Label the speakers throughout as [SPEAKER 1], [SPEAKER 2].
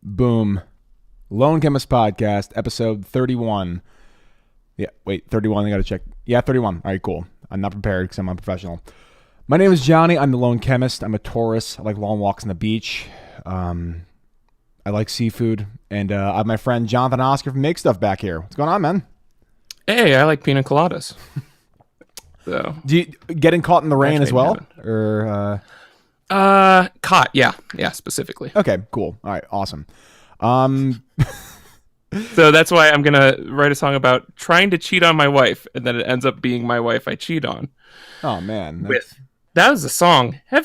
[SPEAKER 1] Boom. Lone Chemist Podcast, episode 31. Yeah, wait, 31. I got to check. Yeah, 31. All right, cool. I'm not prepared because I'm unprofessional. My name is Johnny. I'm the Lone Chemist. I'm a tourist. I like long walks on the beach. I like seafood. And I have my friend Jonathan Oscar from Make Stuff back here. What's going on, man?
[SPEAKER 2] Hey, I like pina coladas. So,
[SPEAKER 1] Do you getting caught in the rain as well? Or
[SPEAKER 2] caught, yeah, specifically.
[SPEAKER 1] Okay, cool. All right, awesome.
[SPEAKER 2] So that's why I'm gonna write a song about trying to cheat on my wife, and then it ends up being my wife I cheat on.
[SPEAKER 1] Oh man,
[SPEAKER 2] That was a song. Have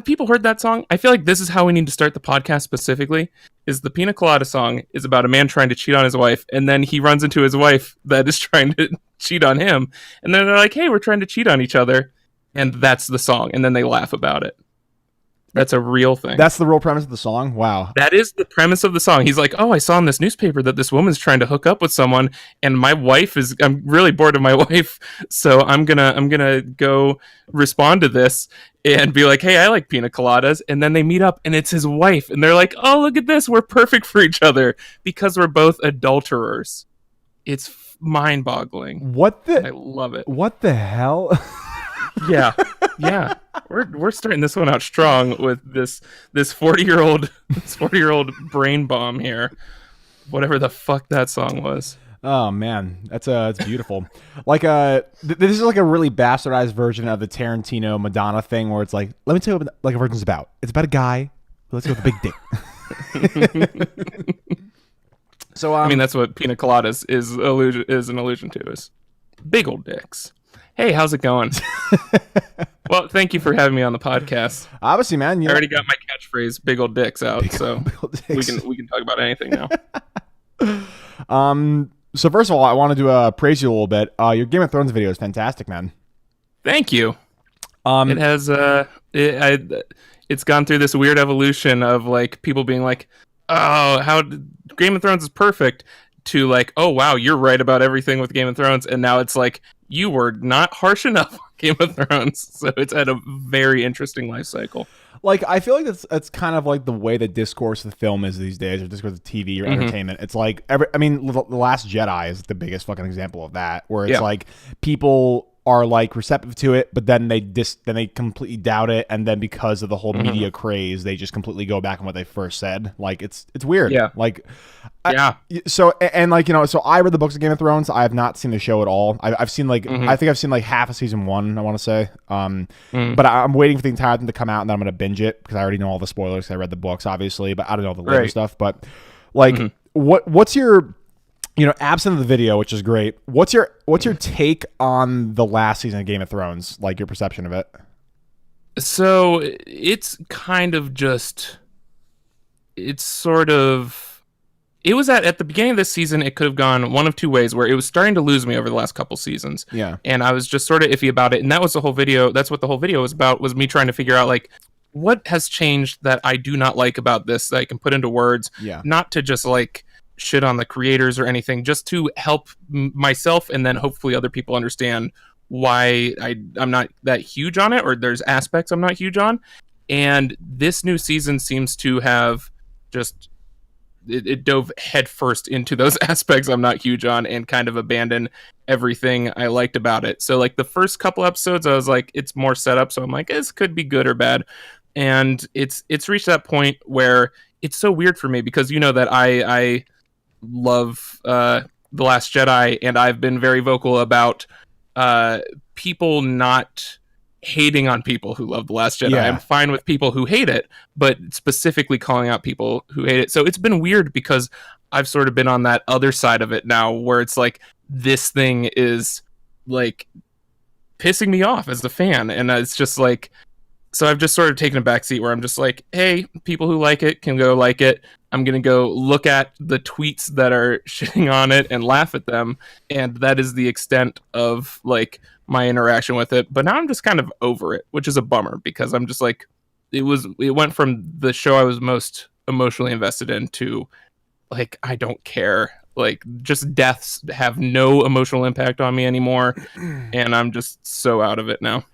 [SPEAKER 2] people heard that song? I feel like this is how we need to start the podcast specifically. Is the Pina Colada song is about a man trying to cheat on his wife, and then he runs into his wife that is trying to cheat on him, and then they're like, "Hey, we're trying to cheat on each other," and that's the song, and then they laugh about it. That's a real thing.
[SPEAKER 1] That's the real premise of the song? Wow.
[SPEAKER 2] That is the premise of the song. He's like, "Oh, I saw in this newspaper that this woman's trying to hook up with someone, and I'm really bored of my wife, so I'm gonna go respond to this and be like, hey, I like pina coladas." And then they meet up, and it's his wife, and they're like, "Oh, look at this, we're perfect for each other because we're both adulterers." It's mind-boggling. I love it.
[SPEAKER 1] What the hell?
[SPEAKER 2] Yeah. We're starting this one out strong with this 40-year-old brain bomb here. Whatever the fuck that song was.
[SPEAKER 1] Oh man, that's beautiful. Like this is like a really bastardized version of the Tarantino Madonna thing, where it's like, let me tell you what like a virgin's about. It's about a guy who lets go with a big dick. So
[SPEAKER 2] I mean, that's what pina coladas is an allusion to, is big old dicks. Hey, how's it going? Well, thank you for having me on the podcast.
[SPEAKER 1] Obviously, man.
[SPEAKER 2] I already got my catchphrase, "big old dicks," out, big old dicks. we can talk about anything now.
[SPEAKER 1] So first of all, I wanted to praise you a little bit. Your Game of Thrones video is fantastic, man.
[SPEAKER 2] Thank you. It has it's gone through this weird evolution of like people being like, "Oh, how Game of Thrones is perfect," to like, "Oh wow, you're right about everything with Game of Thrones," and now it's like, you were not harsh enough on Game of Thrones. So it's had a very interesting life cycle.
[SPEAKER 1] Like, I feel like that's kind of like the way the discourse of the film is these days, or discourse of TV or entertainment. It's like, The Last Jedi is the biggest fucking example of that, where it's like people are like receptive to it, but then they completely doubt it, and then because of the whole media craze, they just completely go back on what they first said. Like, it's weird.
[SPEAKER 2] Yeah.
[SPEAKER 1] Like,
[SPEAKER 2] so
[SPEAKER 1] I read the books of Game of Thrones. I have not seen the show at all. I've seen like I think I've seen like half of season 1, I want to say. But I'm waiting for the entire thing to come out, and then I'm going to binge it because I already know all the spoilers. I read the books, obviously, but I don't know the later stuff. But like, what's your, absent of the video, which is great, what's your take on the last season of Game of Thrones? Like, your perception of it?
[SPEAKER 2] So it's kind of just, it's sort of. It was at the beginning of this season, it could have gone one of two ways, where it was starting to lose me over the last couple seasons.
[SPEAKER 1] Yeah.
[SPEAKER 2] And I was just sort of iffy about it. And that was the whole video. That's what the whole video was about, was me trying to figure out, like, what has changed that I do not like about this that I can put into words.
[SPEAKER 1] Yeah.
[SPEAKER 2] Not to just, like, shit on the creators or anything, just to help myself and then hopefully other people understand why I'm not that huge on it, or there's aspects I'm not huge on. And this new season seems to have just... It dove headfirst into those aspects I'm not huge on and kind of abandoned everything I liked about it. So like the first couple episodes, I was like, it's more set up. So I'm like, this could be good or bad. And it's reached that point where it's so weird for me because that I love The Last Jedi, and I've been very vocal about people not hating on people who love The Last Jedi.
[SPEAKER 1] Yeah.
[SPEAKER 2] I'm fine with people who hate it, but specifically calling out people who hate it. So it's been weird because I've sort of been on that other side of it now, where it's like, this thing is like pissing me off as a fan. And it's just like, so I've just sort of taken a backseat where I'm just like, hey, people who like it can go like it. I'm going to go look at the tweets that are shitting on it and laugh at them. And that is the extent of like my interaction with it. But now I'm just kind of over it, which is a bummer because I'm just like, it went from the show I was most emotionally invested in to like, I don't care. Like, just deaths have no emotional impact on me anymore. And I'm just so out of it now.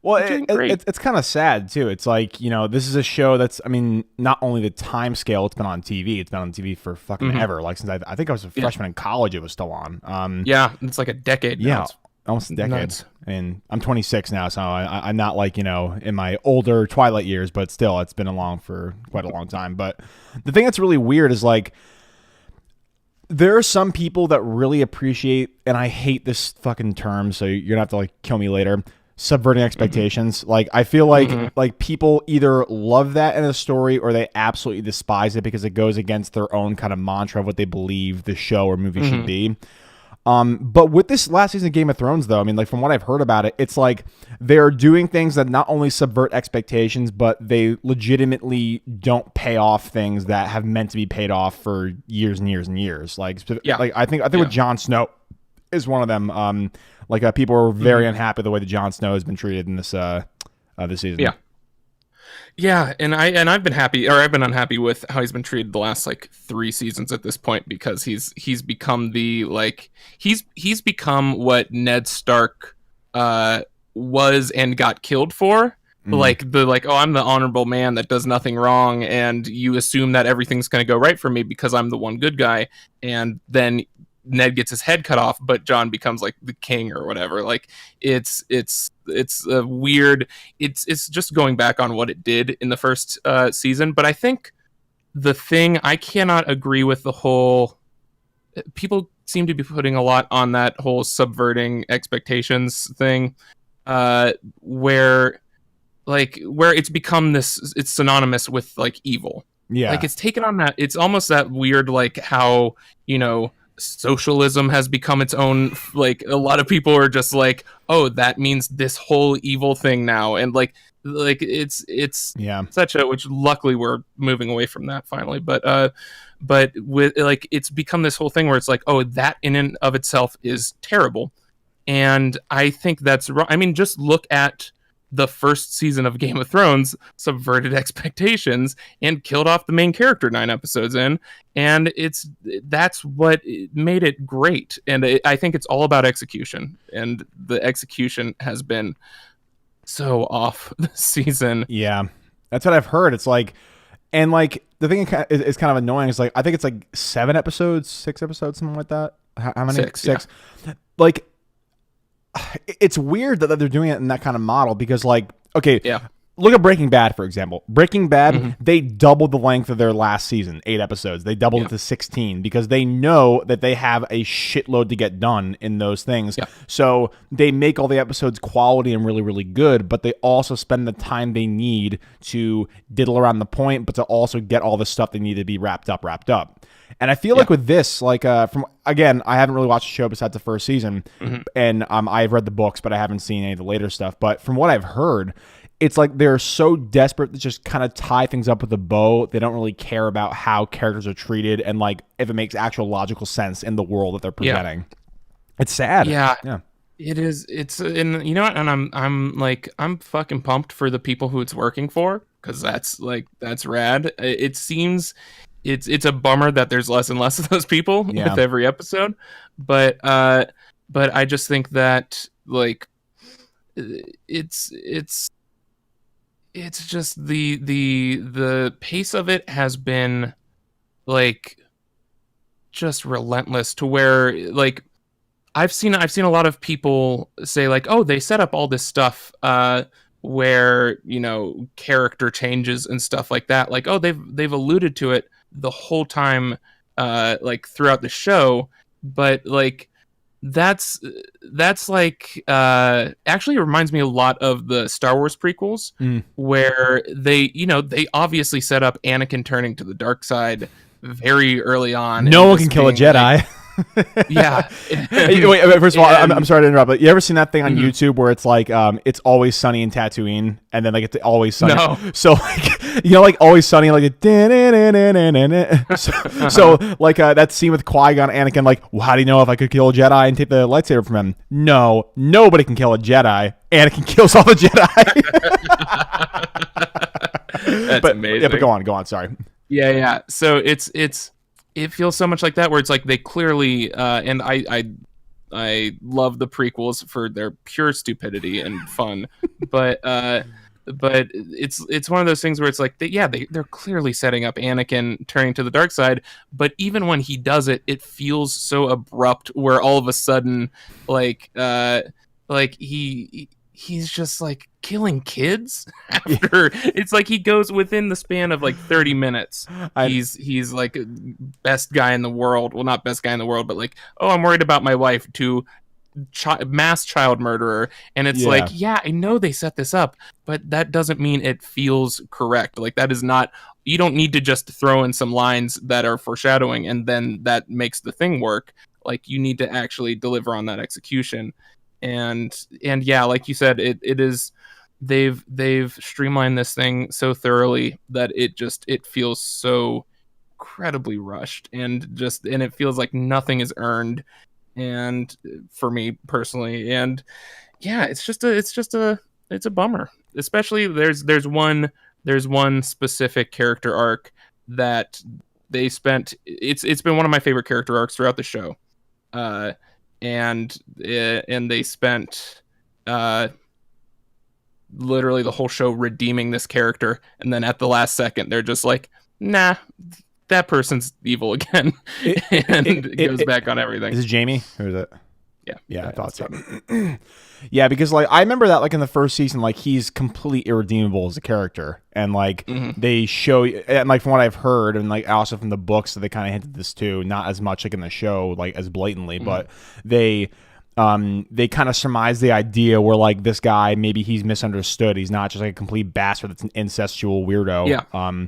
[SPEAKER 1] Well,
[SPEAKER 2] They're doing great.
[SPEAKER 1] it's kind of sad too. It's like, this is a show that's, I mean, not only the time scale it's been on TV, it's been on TV for fucking ever. Like since I think I was a freshman in college, it was still on.
[SPEAKER 2] Yeah, it's like a decade now.
[SPEAKER 1] Yeah, almost a decade.
[SPEAKER 2] Nuts.
[SPEAKER 1] And I'm 26 now, so I'm not like, in my older twilight years, but still, it's been along for quite a long time. But the thing that's really weird is like, there are some people that really appreciate, and I hate this fucking term, so you're gonna have to like kill me later, subverting expectations. Like I feel like people either love that in a story or they absolutely despise it because it goes against their own kind of mantra of what they believe the show or movie should be. But with this last season of Game of Thrones, though, I mean, like from what I've heard about it, it's like they're doing things that not only subvert expectations, but they legitimately don't pay off things that have meant to be paid off for years and years and years. Like I think with Jon Snow is one of them. People are very unhappy the way that Jon Snow has been treated in this season.
[SPEAKER 2] Yeah, and I've been happy, or I've been unhappy with how he's been treated the last like 3 seasons at this point, because he's become he's become what Ned Stark was and got killed for. Oh, I'm the honorable man that does nothing wrong, and you assume that everything's going to go right for me because I'm the one good guy, and then Ned gets his head cut off, but Jon becomes like the king or whatever. Like it's a weird. It's just going back on what it did in the first season. But I think the thing I cannot agree with the whole. People seem to be putting a lot on that whole subverting expectations thing, where it's become this. It's synonymous with like evil.
[SPEAKER 1] Yeah,
[SPEAKER 2] like it's taken on that. It's almost that weird, like how socialism has become its own, like a lot of people are just like, oh, that means this whole evil thing now, and like it's such a, which luckily we're moving away from that finally, but with like it's become this whole thing where it's like, oh, that in and of itself is terrible, and I think that's wrong. I mean, just look at the first season of Game of Thrones subverted expectations and killed off the main character 9 episodes in, and that's what made it great. And I think it's all about execution, and the execution has been so off this season.
[SPEAKER 1] Yeah, that's what I've heard. It's like, and like the thing is kind of annoying is like I think it's like 7 episodes, 6 episodes, something like that. How many? 6. Yeah. Like, it's weird that they're doing it in that kind of model because, like, okay, look at Breaking Bad, for example. Breaking Bad, they doubled the length of their last season, 8 episodes. They doubled it to 16 because they know that they have a shitload to get done in those things. Yeah. So they make all the episodes quality and really, really good, but they also spend the time they need to diddle around the point, but to also get all the stuff they need to be wrapped up. And I feel like with this, like from again, I haven't really watched the show besides the first season, and I've read the books, but I haven't seen any of the later stuff. But from what I've heard, it's like they're so desperate to just kind of tie things up with a bow. They don't really care about how characters are treated and like if it makes actual logical sense in the world that they're presenting. It's sad.
[SPEAKER 2] Yeah. It is. It's, and you know what? And I'm fucking pumped for the people who it's working for, because that's rad. It seems. It's a bummer that there's less and less of those people with every episode, but I just think that like it's just the pace of it has been like just relentless, to where like I've seen a lot of people say like, oh, they set up all this stuff where character changes and stuff like that, like, oh, they've alluded to it the whole time like throughout the show, but like that's like actually reminds me a lot of the Star Wars prequels, where they obviously set up Anakin turning to the dark side very early on.
[SPEAKER 1] No one can kill a Jedi.
[SPEAKER 2] Yeah.
[SPEAKER 1] Wait, first of all, I'm sorry to interrupt, but you ever seen that thing on YouTube where it's like it's Always Sunny in Tatooine, and then like it's Always Sunny?
[SPEAKER 2] No.
[SPEAKER 1] So like like Always Sunny, like so like that scene with Qui-Gon, Anakin, like, well, how do you know if I could kill a Jedi and take the lightsaber from him? No, nobody can kill a Jedi. Anakin kills all the Jedi.
[SPEAKER 2] That's amazing.
[SPEAKER 1] Yeah, but go on. Sorry.
[SPEAKER 2] Yeah. So it feels so much like that, where it's like they clearly and I love the prequels for their pure stupidity and fun, but it's one of those things where it's like they're clearly setting up Anakin turning to the dark side, but even when he does it, it feels so abrupt where all of a sudden like he's just like killing kids after it's like he goes within the span of like 30 minutes. He's like best guy in the world. Well, not best guy in the world, but like, oh, I'm worried about my wife, to mass child murderer. And it's like, yeah, I know they set this up, but that doesn't mean it feels correct. Like that is not, you don't need to just throw in some lines that are foreshadowing and then that makes the thing work. Like you need to actually deliver on that execution. And yeah, like you said, it is, they've streamlined this thing so thoroughly that it feels so incredibly rushed, and it feels like nothing is earned. And for me personally, and yeah, it's a bummer. Especially there's one specific character arc that they spent, it's been one of my favorite character arcs throughout the show. And they spent literally the whole show redeeming this character, and then at the last second they're just like, nah, that person's evil again. It goes back on everything.
[SPEAKER 1] Is it Jamie? Who is it?
[SPEAKER 2] Yeah,
[SPEAKER 1] I thought so. Yeah, because like I remember that like in the first season, like he's completely irredeemable as a character, and like they show, and like from what I've heard, and like also from the books, that they kind of hinted this too, not as much like in the show, like as blatantly, but they kind of surmise the idea where like this guy, maybe he's misunderstood. He's not just like a complete bastard that's an incestual weirdo.
[SPEAKER 2] Yeah.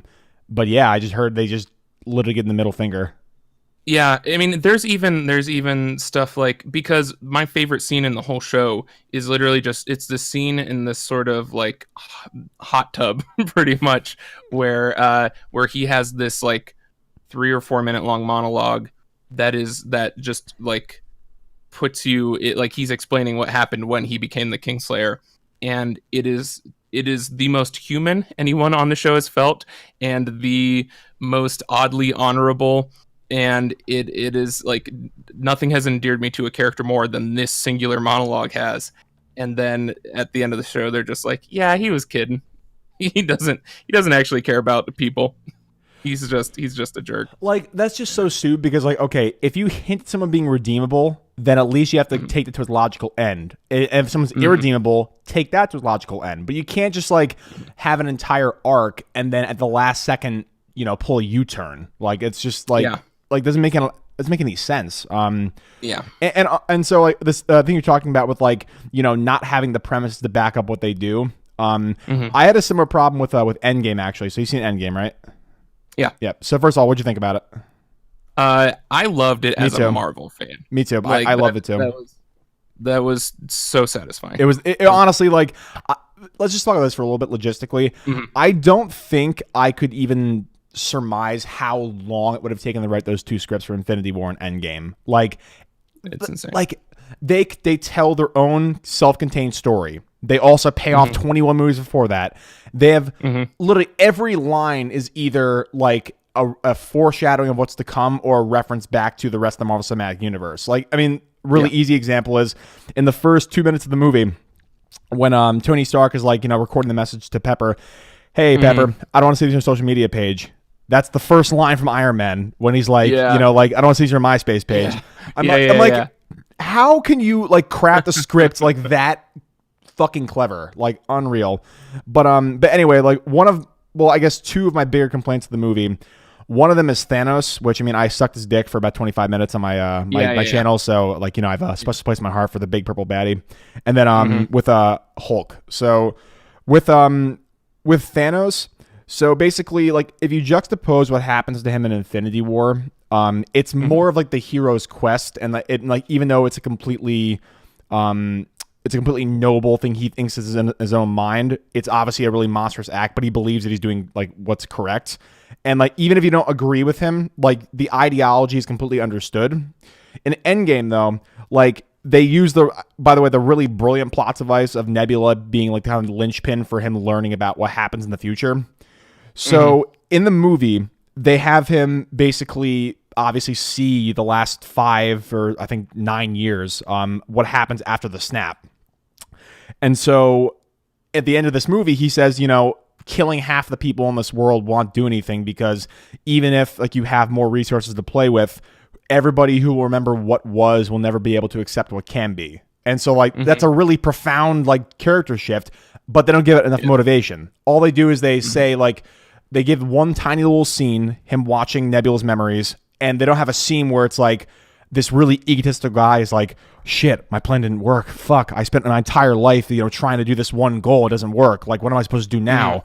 [SPEAKER 1] But yeah, I just heard they just literally get in the middle finger.
[SPEAKER 2] Yeah, I mean, there's even stuff like, because my favorite scene in the whole show is literally just, it's the scene in this sort of like hot tub, pretty much, where he has this like 3 or 4 minute long monologue that just like puts you, like he's explaining what happened when he became the Kingslayer, and it is the most human anyone on the show has felt, and the most oddly honorable. And it is like, nothing has endeared me to a character more than this singular monologue has. And then at the end of the show, they're just like, yeah, he was kidding. He doesn't actually care about the people. He's just a jerk.
[SPEAKER 1] Like, that's just so stupid, because like, okay, if you hint at someone being redeemable, then at least you have to take it to its logical end. And if someone's irredeemable, take that to its logical end. But you can't just like have an entire arc and then at the last second, pull a U-turn. Like, it's just like, like doesn't make any sense. And so like this thing you're talking about with like, not having the premise to back up what they do. I had a similar problem with Endgame, actually. So you've seen Endgame, right? Yeah. So first of all, what'd you think about it?
[SPEAKER 2] I loved it as a Marvel fan.
[SPEAKER 1] Me too. Like, I loved it too.
[SPEAKER 2] That was so satisfying.
[SPEAKER 1] It was honestly like, let's just talk about this for a little bit logistically. I don't think I could even surmise how long it would have taken to write those 2 scripts for Infinity War and Endgame. Like,
[SPEAKER 2] it's insane.
[SPEAKER 1] Like they tell their own self-contained story. They also pay off 21 movies before that. They have literally every line is either like a foreshadowing of what's to come or a reference back to the rest of the Marvel Cinematic Universe. Like, I mean, really easy example is in the first 2 minutes of the movie when Tony Stark is like, recording the message to Pepper. Hey, Pepper, I don't want to see this on your social media page. That's the first line from Iron Man when he's like, like, I don't want to see your MySpace page. I'm like, how can you like craft a script like that fucking clever? Like, unreal. But anyway, like I guess 2 of my bigger complaints of the movie. One of them is Thanos, which, I mean, I sucked his dick for about 25 minutes on my my channel. So like, I have a special place in my heart for the big purple baddie. And then with Hulk. So with Thanos, so basically, like, if you juxtapose what happens to him in Infinity War, it's more of like the hero's quest, and like even though it's a completely noble thing he thinks is in his own mind, it's obviously a really monstrous act, but he believes that he's doing like what's correct. And like, even if you don't agree with him, like the ideology is completely understood. In Endgame, though, like they use the really brilliant plot device of Nebula being like the kind of linchpin for him learning about what happens in the future. So in the movie, they have him basically obviously see the last 5 or I think 9 years, what happens after the snap. And so at the end of this movie, he says, killing half the people in this world won't do anything, because even if like you have more resources to play with, everybody who will remember what was will never be able to accept what can be. And so like that's a really profound like character shift, but they don't give it enough motivation. All they do is they say like they give one tiny little scene, him watching Nebula's memories, and they don't have a scene where it's like this really egotistical guy is like, shit, my plan didn't work. Fuck, I spent my entire life, trying to do this one goal. It doesn't work. Like, what am I supposed to do now?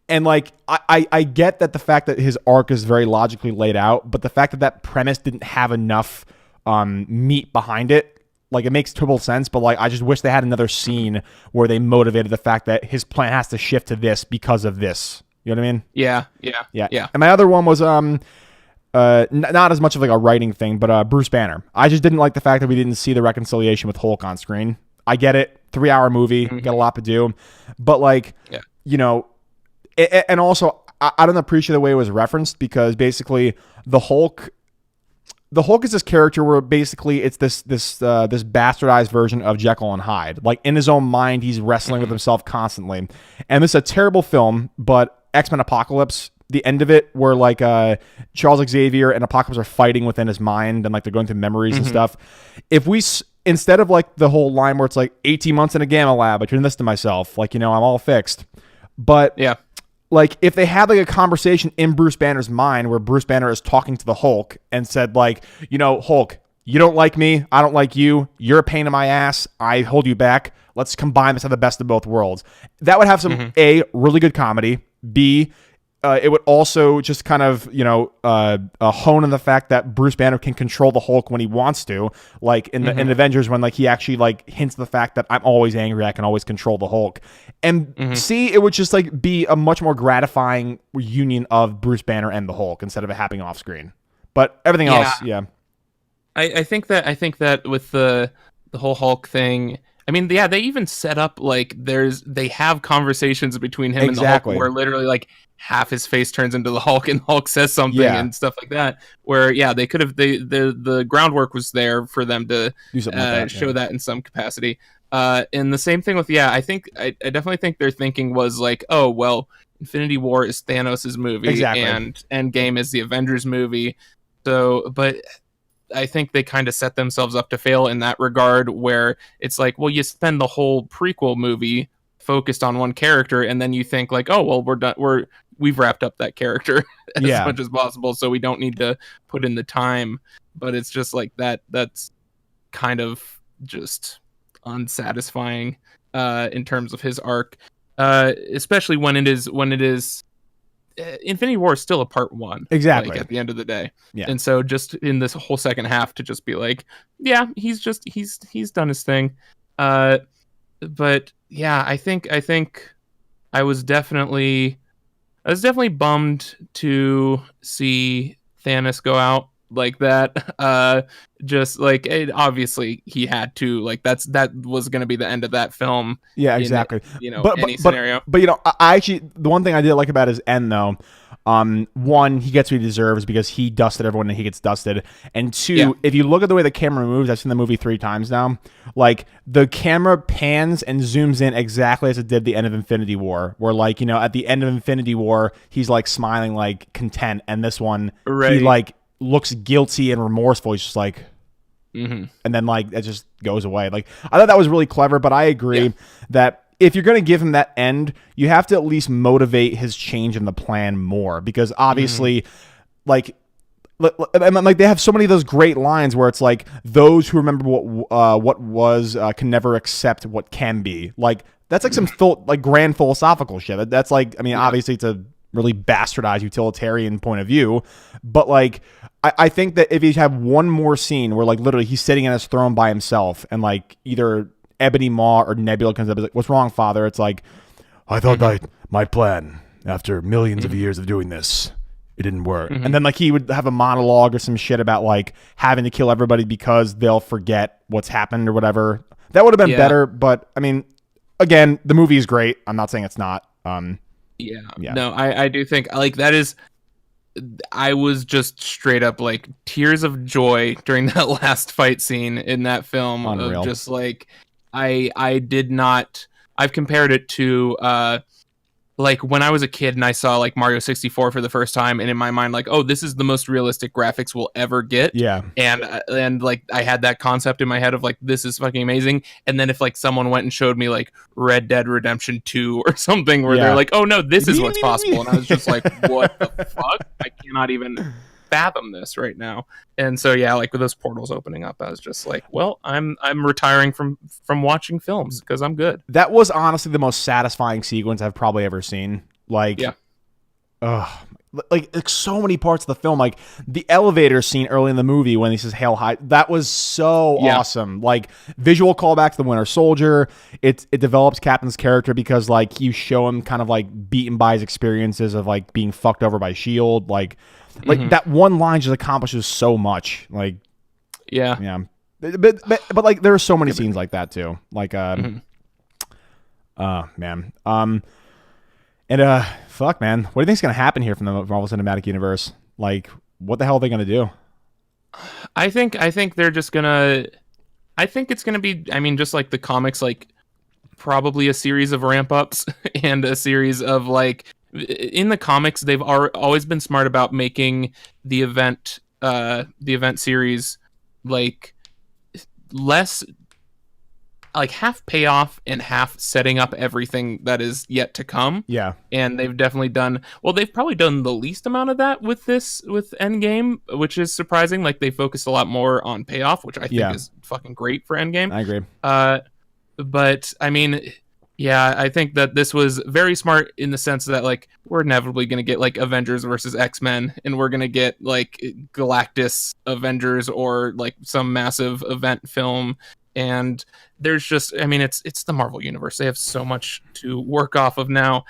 [SPEAKER 1] And like, I get that the fact that his arc is very logically laid out, but the fact that that premise didn't have enough meat behind it, like it makes total sense. But like, I just wish they had another scene where they motivated the fact that his plan has to shift to this because of this. You know what I mean?
[SPEAKER 2] Yeah.
[SPEAKER 1] And my other one was not as much of like a writing thing, but Bruce Banner. I just didn't like the fact that we didn't see the reconciliation with Hulk on screen. I get it, 3-hour movie, got a lot to do, but like, and also I don't appreciate the way it was referenced, because basically the Hulk is this character where basically it's this bastardized version of Jekyll and Hyde. Like in his own mind, he's wrestling with himself constantly. And this is a terrible film, but X-Men Apocalypse, the end of it where like Charles Xavier and Apocalypse are fighting within his mind and like they're going through memories and stuff. If we, instead of like the whole line where it's like 18 months in a gamma lab, I turned this to myself, like, I'm all fixed. But like if they had like a conversation in Bruce Banner's mind where Bruce Banner is talking to the Hulk and said like, Hulk, you don't like me. I don't like you. You're a pain in my ass. I hold you back. Let's combine this, have the best of both worlds. That would have some, A, really good comedy. B, it would also just kind of, hone in the fact that Bruce Banner can control the Hulk when he wants to, like in the in Avengers when like he actually like hints the fact that I'm always angry, I can always control the Hulk. And C, it would just like be a much more gratifying reunion of Bruce Banner and the Hulk instead of it happening off screen. But everything else,
[SPEAKER 2] I think that with the whole Hulk thing, I mean, they even set up like they have conversations between him and the Hulk where literally like half his face turns into the Hulk and the Hulk says something and stuff like that. Where they could have the groundwork was there for them to show that in some capacity. And the same thing with I think I definitely think their thinking was like, oh well, Infinity War is Thanos' movie and Endgame is the Avengers movie. So, but I think they kind of set themselves up to fail in that regard, where it's like, well, you spend the whole prequel movie focused on one character, and then you think like, oh, well, we're done. We've wrapped up that character as much as possible, so we don't need to put in the time. But it's just like that. That's kind of just unsatisfying in terms of his arc, especially when it is. Infinity War is still a part 1,
[SPEAKER 1] exactly,
[SPEAKER 2] like, at the end of the day, and so just in this whole second half to just be like, he's done his thing, but I think I was definitely bummed to see Thanos go out like that. Just like obviously he had to, like that was going to be the end of that film.
[SPEAKER 1] Yeah, exactly.
[SPEAKER 2] Any scenario.
[SPEAKER 1] But I actually, the one thing I did like about his end though, one, he gets what he deserves because he dusted everyone and he gets dusted. And two, if you look at the way the camera moves, I've seen the movie 3 times now. Like the camera pans and zooms in exactly as it did the end of Infinity War, where like, at the end of Infinity War, he's like smiling, like content. And this one, he like looks guilty and remorseful. He's just like, and then like it just goes away. Like I thought that was really clever, but I agree that if you're going to give him that end, you have to at least motivate his change in the plan more, because obviously like they have so many of those great lines where it's like, those who remember what was can never accept what can be. Like that's like some grand philosophical shit. That's like, I mean, obviously it's a really bastardized utilitarian point of view, but like I think that if you have one more scene where like literally he's sitting in his throne by himself and like either Ebony Maw or Nebula comes up and is like, what's wrong, father? It's like, I thought that my plan, after millions of years of doing this, it didn't work. And then like he would have a monologue or some shit about like having to kill everybody because they'll forget what's happened or whatever. That would have been better, but I mean, again, the movie is great. I'm not saying it's not.
[SPEAKER 2] No, I do think like that is I was just straight up like tears of joy during that last fight scene in that film of
[SPEAKER 1] Unreal.
[SPEAKER 2] just like I did not. I've compared it to like when I was a kid and I saw like Mario 64 for the first time, and in my mind, like, oh, this is the most realistic graphics we'll ever get.
[SPEAKER 1] Yeah.
[SPEAKER 2] And like I had that concept in my head of like, this is fucking amazing. And then if like someone went and showed me like Red Dead Redemption 2 or something where they're like, oh no, this is what's possible. And I was just like, what the fuck? I cannot even fathom this right now. And so yeah, like with those portals opening up, I was just like, well, I'm retiring from watching films because I'm good.
[SPEAKER 1] That was honestly the most satisfying sequence I've probably ever seen. Like,
[SPEAKER 2] yeah.
[SPEAKER 1] Like so many parts of the film, like the elevator scene early in the movie when he says "Hail High," that was so awesome. Like visual callback to the Winter Soldier. It develops Captain's character because like you show him kind of like beaten by his experiences of like being fucked over by Shield. Like that one line just accomplishes so much. Like yeah. But like there are so many scenes like that too. Like man. And fuck, man, what do you think's gonna happen here from the Marvel Cinematic Universe? Like, what the hell are they gonna do?
[SPEAKER 2] I think they're just gonna. I think it's gonna be. I mean, just like the comics, like probably a series of ramp ups and a series of like. In the comics, they've always been smart about making the event series like less. Like half payoff and half setting up everything that is yet to come.
[SPEAKER 1] Yeah.
[SPEAKER 2] And they've definitely they've probably done the least amount of that with Endgame, which is surprising. Like they focused a lot more on payoff, which I think is fucking great for Endgame.
[SPEAKER 1] I agree.
[SPEAKER 2] But I mean, yeah, I think that this was very smart in the sense that like we're inevitably going to get like Avengers versus X-Men, and we're going to get like Galactus Avengers or like some massive event film. And there's just, I mean, it's the Marvel universe. They have so much to work off of now.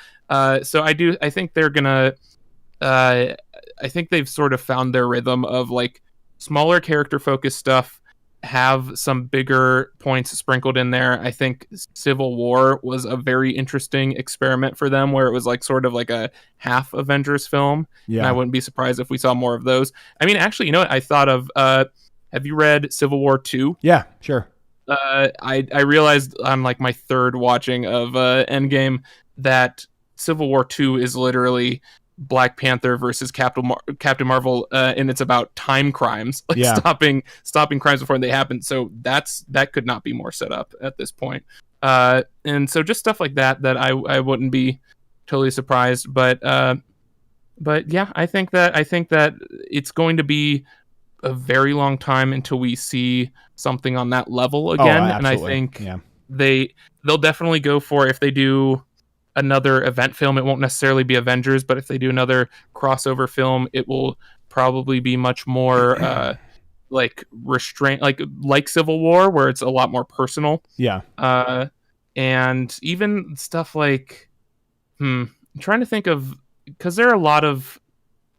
[SPEAKER 2] So I think they're gonna, I think they've sort of found their rhythm of like smaller character focused stuff, have some bigger points sprinkled in there. I think Civil War was a very interesting experiment for them where it was like sort of like a half Avengers film. Yeah. And I wouldn't be surprised if we saw more of those. I mean, actually, you know what I thought of, have you read Civil War 2?
[SPEAKER 1] Yeah, sure.
[SPEAKER 2] I realized on like my third watching of Endgame that Civil War 2 is literally Black Panther versus Captain Marvel, and it's about time crimes, like stopping crimes before they happen. So that could not be more set up at this point. And so just stuff like that I wouldn't be totally surprised. But yeah, I think that it's going to be a very long time until we see something on that level again. And I think they'll definitely go for, if they do another event film, it won't necessarily be Avengers, but if they do another crossover film, it will probably be much more like restraint, like Civil War, where it's a lot more personal.
[SPEAKER 1] Yeah.
[SPEAKER 2] And even stuff like I'm trying to think of, because there are a lot of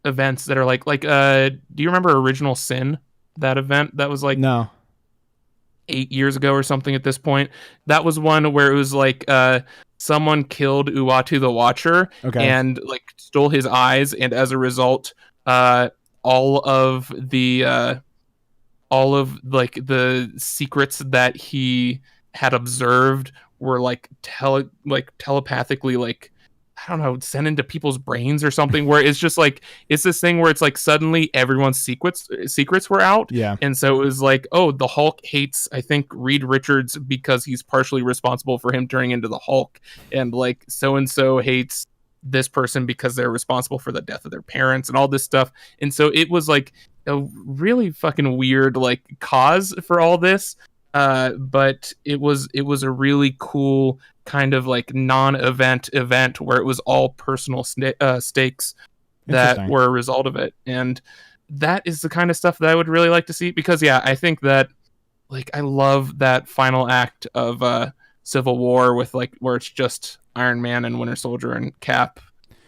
[SPEAKER 2] events that are like do you remember Original Sin, that event that was like 8 years ago or something at this point? That was one where it was like someone killed Uatu the Watcher and like stole his eyes, and as a result all of the secrets that he had observed were like telepathically like, I don't know, sent into people's brains or something, where it's just like, it's this thing where it's like suddenly everyone's secrets were out.
[SPEAKER 1] Yeah.
[SPEAKER 2] And so it was like, oh, the Hulk hates, I think, Reed Richards because he's partially responsible for him turning into the Hulk. And like so-and-so hates this person because they're responsible for the death of their parents and all this stuff. And so it was like a really fucking weird like cause for all this. But it was a really cool kind of like non-event event where it was all personal stakes that were a result of it. And that is the kind of stuff that I would really like to see, because I think that like I love that final act of Civil War with like where it's just Iron Man and Winter Soldier and Cap,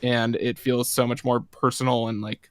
[SPEAKER 2] and it feels so much more personal, and like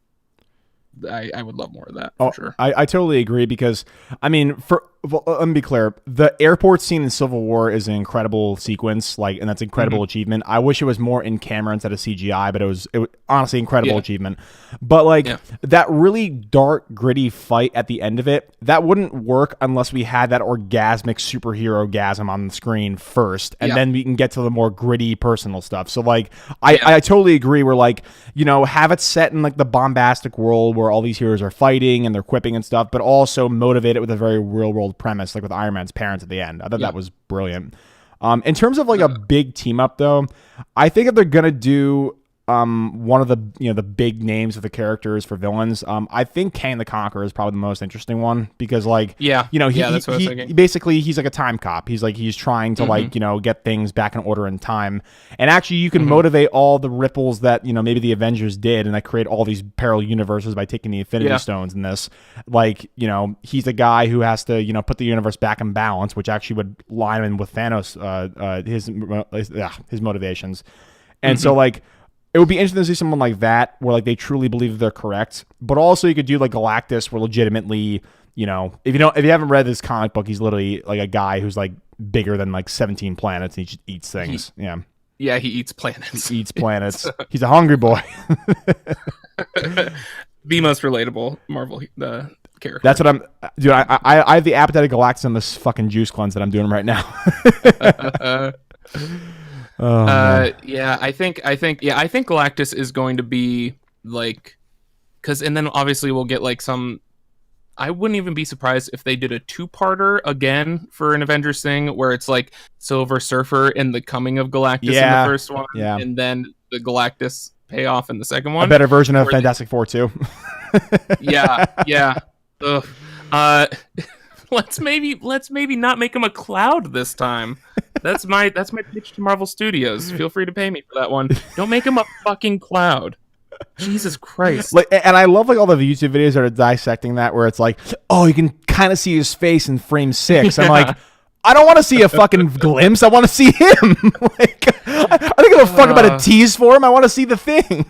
[SPEAKER 2] I would love more of that for sure.
[SPEAKER 1] I totally agree, because I mean, for well, let me be clear. The airport scene in Civil War is an incredible sequence, like, and that's incredible achievement. I wish it was more in camera instead of CGI, but it was honestly incredible achievement. But like that really dark, gritty fight at the end of it, that wouldn't work unless we had that orgasmic superhero gasm on the screen first, and then we can get to the more gritty personal stuff. So like, I totally agree. We're like, you know, have it set in like the bombastic world where all these heroes are fighting and they're quipping and stuff, but also motivate it with a very real world premise, like with Iron Man's parents at the end. I thought that was brilliant. In terms of like a big team up though, I think if they're gonna do one of the, you know, the big names of the characters for villains, I think Kang the Conqueror is probably the most interesting one, because like, you know, that's what I was thinking. Basically he's like a time cop. He's trying to like, you know, get things back in order in time. And actually you can motivate all the ripples that, you know, maybe the Avengers did, and that create all these parallel universes by taking the Infinity Stones in this. Like, you know, he's the guy who has to, you know, put the universe back in balance, which actually would line in with Thanos, his motivations. And so like, it would be interesting to see someone like that, where like they truly believe they're correct, but also you could do like Galactus, where legitimately, you know, if you haven't read this comic book, he's literally like a guy who's like bigger than like 17 planets, and he just eats things.
[SPEAKER 2] He eats planets.
[SPEAKER 1] He eats planets. He's a hungry boy.
[SPEAKER 2] The most relatable Marvel character.
[SPEAKER 1] That's what I'm, dude. I have the appetite of Galactus on this fucking juice cleanse that I'm doing right now.
[SPEAKER 2] I think Galactus is going to be like, and then obviously we'll get like some. I wouldn't even be surprised if they did a 2-parter again for an Avengers thing, where it's like Silver Surfer and the coming of Galactus in the first one, and then the Galactus payoff in the second one.
[SPEAKER 1] A better version of Fantastic Four 2.
[SPEAKER 2] Ugh. Let's maybe not make him a cloud this time. That's my pitch to Marvel Studios. Feel free to pay me for that one. Don't make him a fucking cloud. Jesus Christ.
[SPEAKER 1] Like, and I love like all the YouTube videos that are dissecting that, where it's like, oh, you can kind of see his face in frame 6. I'm like, I don't want to see a fucking glimpse. I want to see him. Like, I don't give a fuck about a tease for him. I want to see the thing.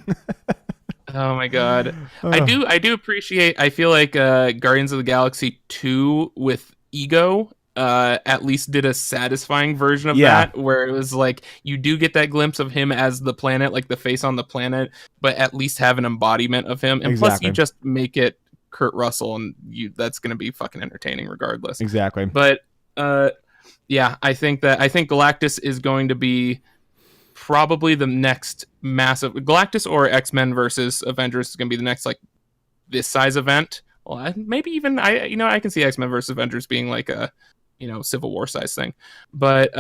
[SPEAKER 2] Oh my god. I do appreciate, I feel like Guardians of the Galaxy 2 with Ego at least did a satisfying version of that, where it was like you do get that glimpse of him as the planet, like the face on the planet, but at least have an embodiment of him. And plus you just make it Kurt Russell, and that's going to be fucking entertaining regardless.
[SPEAKER 1] Exactly.
[SPEAKER 2] But I think Galactus is going to be probably the next massive Galactus, or X-Men versus Avengers is going to be the next like this size event. Well, maybe even I can see X-Men versus Avengers being like a Civil War size thing. But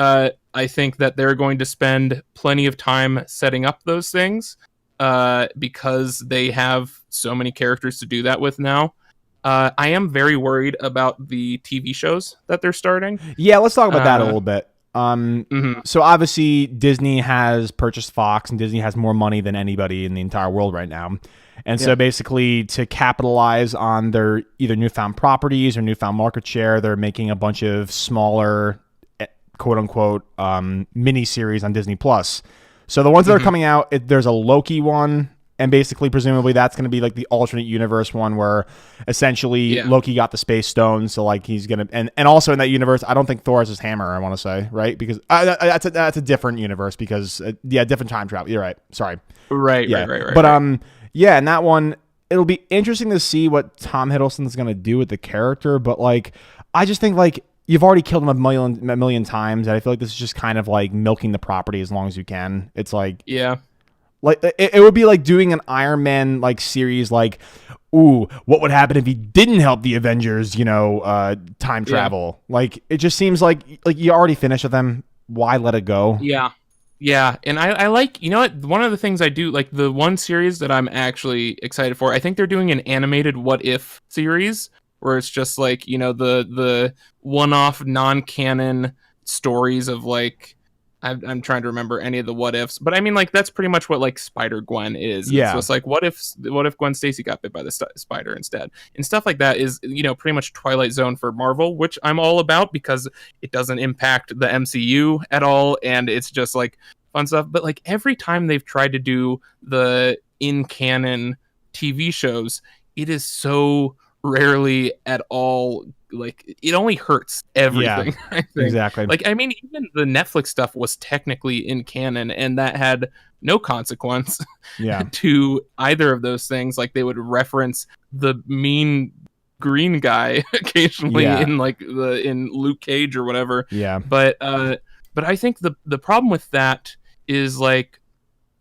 [SPEAKER 2] I think that they're going to spend plenty of time setting up those things because they have so many characters to do that with now. I am very worried about the TV shows that they're starting.
[SPEAKER 1] Yeah, let's talk about that a little bit. So obviously Disney has purchased Fox, and Disney has more money than anybody in the entire world right now. And so basically, to capitalize on their either newfound properties or newfound market share, they're making a bunch of smaller, quote unquote, mini series on Disney Plus. So the ones that are coming out, there's a Loki one, and basically, presumably, that's going to be like the alternate universe one, where essentially Loki got the space stone. So like he's gonna, and also in that universe, I don't think Thor has his hammer. I want to say, right, because that's a different universe, because different time travel. You're right. Sorry.
[SPEAKER 2] Right.
[SPEAKER 1] But in that one, it'll be interesting to see what Tom Hiddleston's going to do with the character. But like, I just think like you've already killed him a million times, and I feel like this is just kind of like milking the property as long as you can. It's like like it would be like doing an Iron Man like series, like, ooh, what would happen if he didn't help the Avengers, time travel? Like, it just seems like you already finished with them. Why let it go?
[SPEAKER 2] Yeah, and I like, what, one of the things I do, like the one series that I'm actually excited for, I think they're doing an animated What If series, where it's just like, the one-off non-canon stories of like, I'm trying to remember any of the what ifs, but I mean, like, that's pretty much what like Spider-Gwen is. Yeah. So it's like, what if Gwen Stacy got bit by the spider instead? And stuff like that is, pretty much Twilight Zone for Marvel, which I'm all about because it doesn't impact the MCU at all. And it's just like fun stuff. But like every time they've tried to do the in canon TV shows, it is so rarely at all, like, it only hurts everything.
[SPEAKER 1] Yeah,
[SPEAKER 2] I think.
[SPEAKER 1] exactly.
[SPEAKER 2] Like, I mean, even the Netflix stuff was technically in canon, and that had no consequence
[SPEAKER 1] Yeah.
[SPEAKER 2] to either of those things. Like, they would reference the mean green guy occasionally
[SPEAKER 1] Yeah.
[SPEAKER 2] in like in Luke Cage or whatever.
[SPEAKER 1] Yeah.
[SPEAKER 2] But I think the problem with that is, like,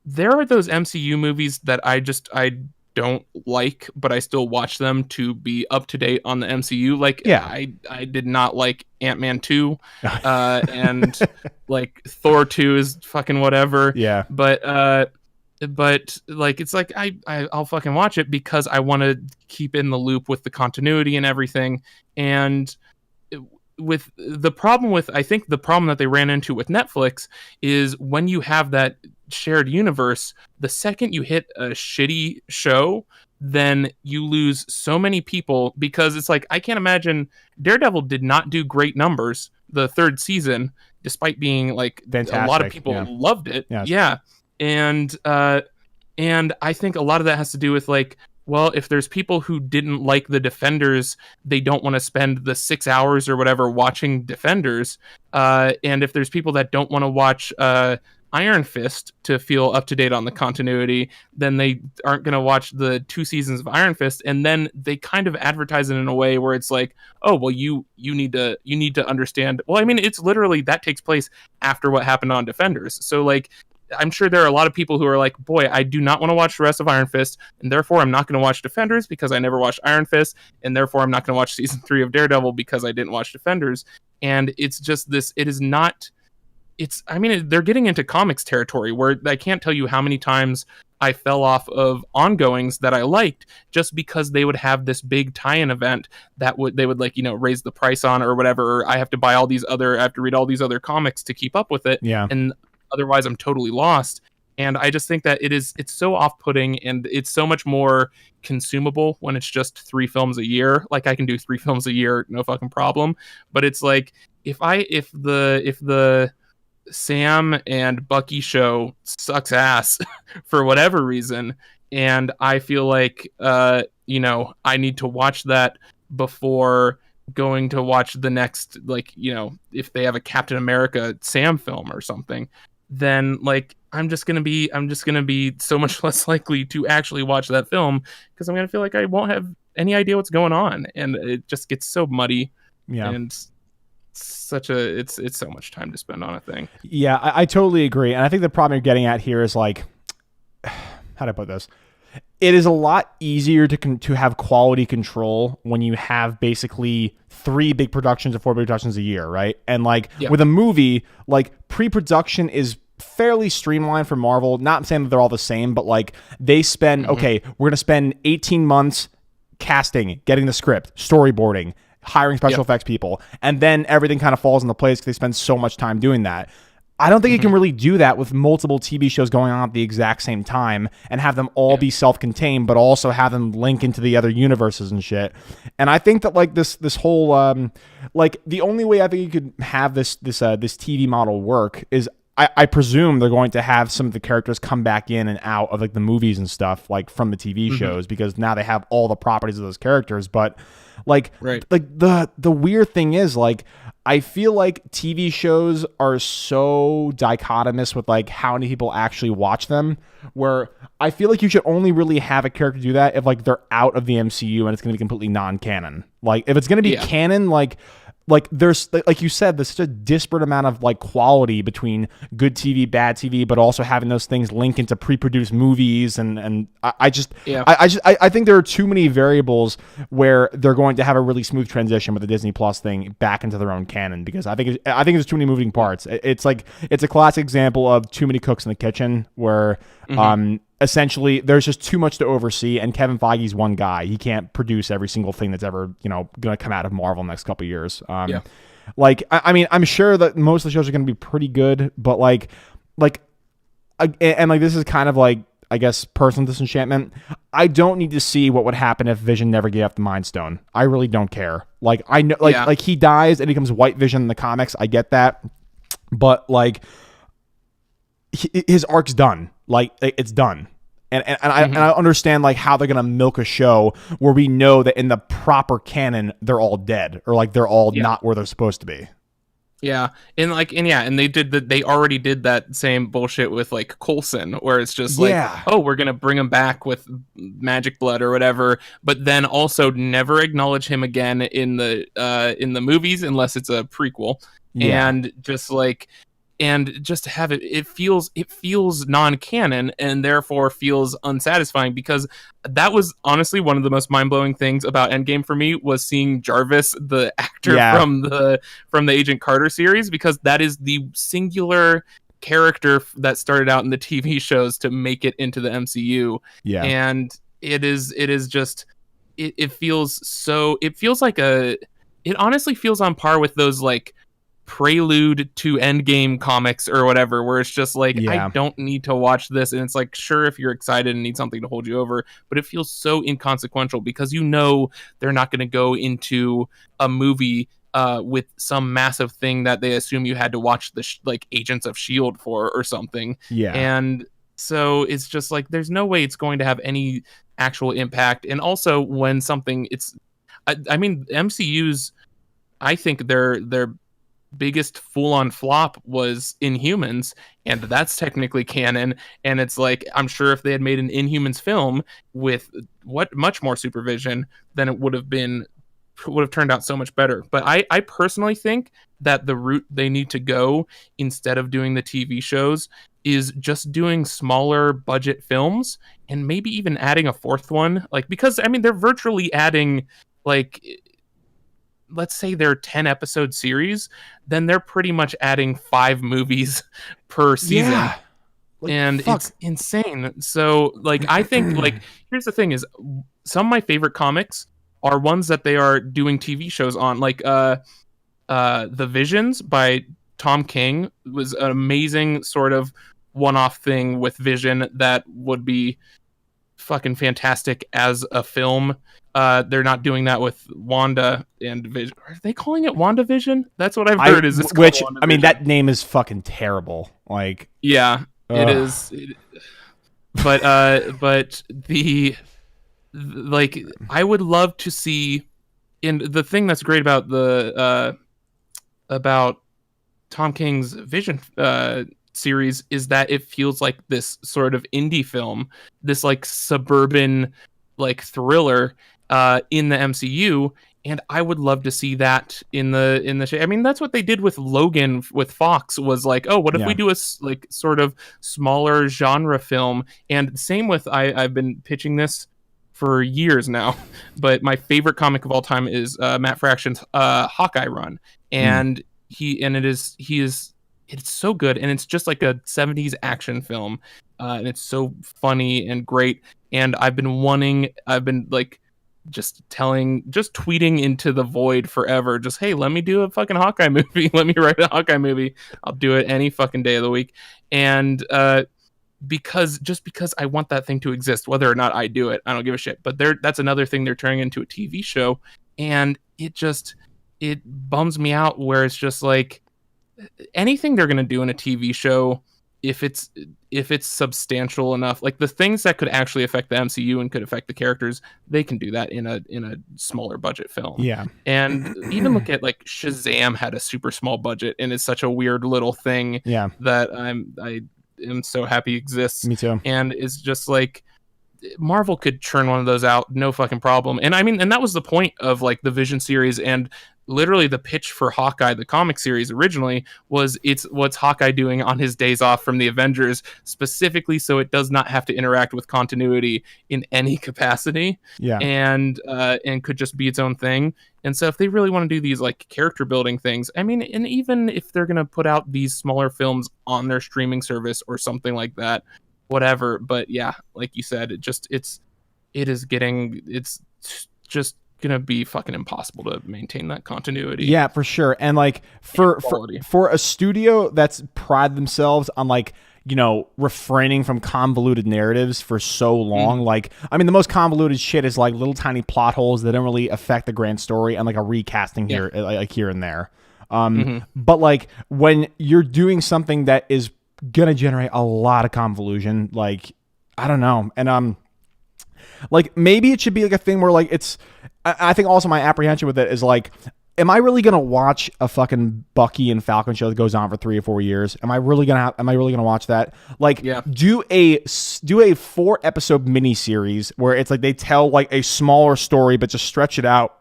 [SPEAKER 2] there are those MCU movies that I don't like, but I still watch them to be up to date on the MCU. Like,
[SPEAKER 1] Yeah.
[SPEAKER 2] I did not like Ant-Man 2, and like Thor 2 is fucking whatever.
[SPEAKER 1] Yeah.
[SPEAKER 2] But like, it's like I'll fucking watch it because I want to keep in the loop with the continuity and everything. And with the problem with, I think the problem that they ran into with Netflix is when you have that shared universe, the second you hit a shitty show, then you lose so many people, because it's like, I can't imagine, Daredevil did not do great numbers the third season, despite being like
[SPEAKER 1] fantastic.
[SPEAKER 2] A lot of people loved it. Yeah. And I think a lot of that has to do with, like, well, if there's people who didn't like the Defenders, they don't want to spend the 6 hours or whatever watching Defenders. And if there's people that don't want to watch Iron Fist to feel up to date on the continuity, then they aren't going to watch the 2 seasons of Iron Fist. And then they kind of advertise it in a way where it's like, oh, well, you need to understand. Well, I mean, it's literally, that takes place after what happened on Defenders. So, like, I'm sure there are a lot of people who are like, boy, I do not want to watch the rest of Iron Fist, and therefore I'm not going to watch Defenders because I never watched Iron Fist, and therefore I'm not going to watch season 3 of Daredevil because I didn't watch Defenders. And it's just this, it is not, it's, I mean, they're getting into comics territory where I can't tell you how many times I fell off of ongoings that I liked just because they would have this big tie-in event that they would like, raise the price on or whatever. Or I have to buy I have to read all these other comics to keep up with it.
[SPEAKER 1] Yeah.
[SPEAKER 2] And otherwise I'm totally lost. And I just think that it's so off-putting, and it's so much more consumable when it's just 3 films a year. Like, I can do 3 films a year, no fucking problem. But it's like, if the Sam and Bucky show sucks ass for whatever reason, and I feel like I need to watch that before going to watch the next, like, if they have a Captain America Sam film or something, then, like, I'm just gonna be so much less likely to actually watch that film, because I'm gonna feel like I won't have any idea what's going on, and it just gets so muddy.
[SPEAKER 1] Yeah.
[SPEAKER 2] And it's so much time to spend on a thing.
[SPEAKER 1] Yeah, I totally agree. And I think the problem you're getting at here is, like, how do I put this? It is a lot easier to have quality control when you have basically 3 big productions or 4 big productions a year, right? And, like, with a movie, like, pre-production is fairly streamlined for Marvel. Not saying that they're all the same, but, like, they spend, okay, we're going to spend 18 months casting, getting the script, storyboarding, hiring special effects people, and then everything kind of falls into place because they spend so much time doing that. I don't think you can really do that with multiple TV shows going on at the exact same time and have them all be self-contained, but also have them link into the other universes and shit. And I think that, like, this whole like, the only way I think you could have this TV model work is, I presume they're going to have some of the characters come back in and out of, like, the movies and stuff, like, from the TV shows, because now they have all the properties of those characters. But, like, the weird thing is, like, I feel like TV shows are so dichotomous with, like, how many people actually watch them, where I feel like you should only really have a character do that if, like, they're out of the MCU and it's going to be completely non-canon. Like, if it's going to be canon, like, there's, like you said, there's such a disparate amount of, like, quality between good TV, bad TV, but also having those things link into pre-produced movies, and I think there are too many variables where they're going to have a really smooth transition with the Disney Plus thing back into their own canon, because I think there's too many moving parts. It's a classic example of too many cooks in the kitchen, where essentially there's just too much to oversee, and Kevin Feige's one guy. He can't produce every single thing that's ever, going to come out of Marvel in the next couple of years. Like, I mean, I'm sure that most of the shows are going to be pretty good, but like, this is kind of like, I guess, personal disenchantment. I don't need to see what would happen if Vision never gave up the Mind Stone. I really don't care. Like, I know, like he dies and he becomes White Vision in the comics. I get that, but, like, his arc's done. Like, it's done. I understand like how they're gonna milk a show where we know that in the proper canon they're all dead or like they're all not where they're supposed to be.
[SPEAKER 2] Yeah, and they did that. They already did that same bullshit with like Coulson, where it's just like, oh, we're gonna bring him back with magic blood or whatever, but then also never acknowledge him again in the movies unless it's a prequel, and just like. And just to have it feels non-canon and therefore feels unsatisfying, because that was honestly one of the most mind-blowing things about Endgame for me, was seeing Jarvis, the actor from the Agent Carter series, because that is the singular character that started out in the TV shows to make it into the MCU. And it honestly feels on par with those like prelude to Endgame comics or whatever, where it's just like, I don't need to watch this, and it's like, sure, if you're excited and need something to hold you over, but it feels so inconsequential because they're not going to go into a movie with some massive thing that they assume you had to watch the like Agents of S.H.I.E.L.D. for or something. And so it's just like, there's no way it's going to have any actual impact. And also when something I mean MCU's, I think their biggest full-on flop was Inhumans, and that's technically canon, and it's like, I'm sure if they had made an Inhumans film with much more supervision, then it would have turned out so much better. But I personally think that the route they need to go, instead of doing the TV shows, is just doing smaller budget films, and maybe even adding a fourth one, like, because I mean they're virtually adding, like, let's say they're 10 episode series, then they're pretty much adding 5 movies per season. And it's insane. So like, I think like, here's the thing is, some of my favorite comics are ones that they are doing TV shows on, like The Visions by Tom King was an amazing sort of one-off thing with Vision that would be fucking fantastic as a film. They're not doing that with Wanda and Vision. Are they calling it WandaVision? That's what I've heard.
[SPEAKER 1] Which I mean, that name is fucking terrible. Like,
[SPEAKER 2] it is. But like, I would love to see. And the thing that's great about about Tom King's Vision series is that it feels like this sort of indie film, this like suburban like thriller in the MCU, and I would love to see that in the I mean, that's what they did with Logan with Fox, was like, oh, what if we do a like sort of smaller genre film? And same with I've been pitching this for years now, but my favorite comic of all time is Matt Fraction's Hawkeye run, and it's so good, and it's just like a 70s action film, and it's so funny and great. And I've been like just tweeting into the void forever, just, hey, let me do a fucking Hawkeye movie. Let me write a Hawkeye movie. I'll do it any fucking day of the week. And because I want that thing to exist, whether or not I do it, I don't give a shit. But that's another thing they're turning into a TV show, and it bums me out, where it's just like, anything they're going to do in a TV show, if it's substantial enough, like the things that could actually affect the MCU and could affect the characters, they can do that in a smaller budget film. And even look at like Shazam had a super small budget, and it's such a weird little thing that I am so happy exists.
[SPEAKER 1] Me too.
[SPEAKER 2] And it's just like, Marvel could churn one of those out, no fucking problem. And I mean, and that was the point of like the Vision series, and literally the pitch for Hawkeye, the comic series originally, was what's Hawkeye doing on his days off from the Avengers, specifically so it does not have to interact with continuity in any capacity. And could just be its own thing. And so if they really want to do these like character building things, I mean, and even if they're going to put out these smaller films on their streaming service or something like that, whatever. But yeah, like you said, it's just gonna be fucking impossible to maintain that continuity.
[SPEAKER 1] Yeah, for sure. And like for a studio that's pride themselves on like, you know, refraining from convoluted narratives for so long, like, I mean, the most convoluted shit is like little tiny plot holes that don't really affect the grand story, and like a recasting here, like here and there. But like when you're doing something that is gonna generate a lot of convolution, like, I don't know. And like maybe it should be like a thing where like it's I think also my apprehension with it is like, am I really gonna watch a fucking Bucky and Falcon show that goes on for 3 or 4 years? Am I really gonna watch that? Like,
[SPEAKER 2] Yeah.
[SPEAKER 1] do a 4 episode miniseries where it's like they tell like a smaller story but just stretch it out.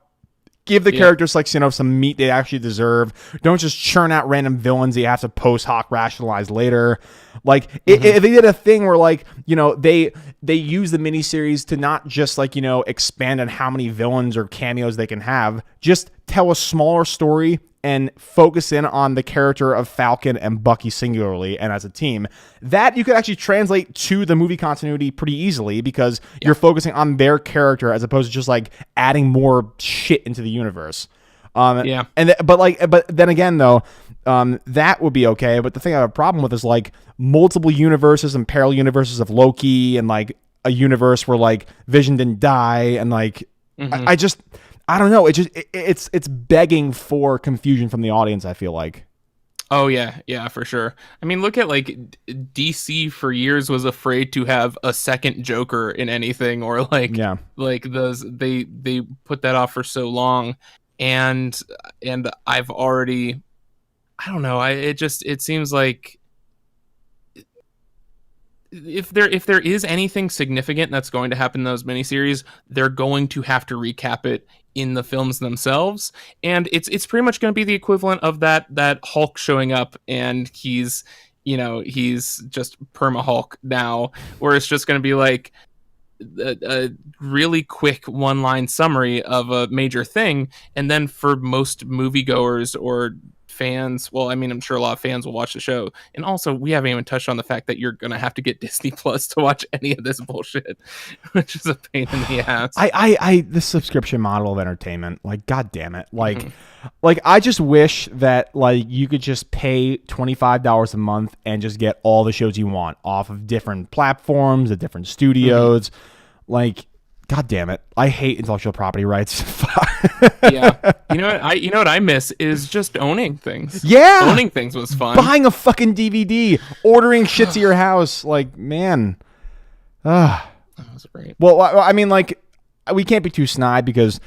[SPEAKER 1] Give the characters like, you know, some meat they actually deserve. Don't just churn out random villains that you have to post hoc rationalize later. Like if they did a thing where like, you know, they use the miniseries to not just like, you know, expand on how many villains or cameos they can have, just tell a smaller story and focus in on the character of Falcon and Bucky singularly and as a team, that you could actually translate to the movie continuity pretty easily because you're focusing on their character as opposed to just like adding more shit into the universe. But then again though, that would be okay. But the thing I have a problem with is like multiple universes and parallel universes of Loki and like a universe where like Vision didn't die and like I don't know. It's begging for confusion from the audience, I feel like.
[SPEAKER 2] Oh yeah, for sure. I mean, look at like DC for years was afraid to have a second Joker in anything, or like those they put that off for so long, and I've already, I don't know. It seems like if there is anything significant that's going to happen in those miniseries, they're going to have to recap it in the films themselves, and it's pretty much going to be the equivalent of that Hulk showing up and he's just perma Hulk now, where it's just going to be like a really quick one-line summary of a major thing, and then for most moviegoers or fans, well, I mean, I'm sure a lot of fans will watch the show, and also we haven't even touched on the fact that you're gonna have to get Disney Plus to watch any of this bullshit, which is a pain in the ass.
[SPEAKER 1] The subscription model of entertainment, like, god damn it, like I just wish that like you could just pay $25 a month and just get all the shows you want off of different platforms at different studios. Like, god damn it, I hate intellectual property rights.
[SPEAKER 2] Yeah, you know what I miss is just owning things.
[SPEAKER 1] Yeah,
[SPEAKER 2] owning things was fun.
[SPEAKER 1] Buying a fucking DVD, ordering shit to your house, like, man. That
[SPEAKER 2] was great.
[SPEAKER 1] Well, I mean, like, we can't be too snide because,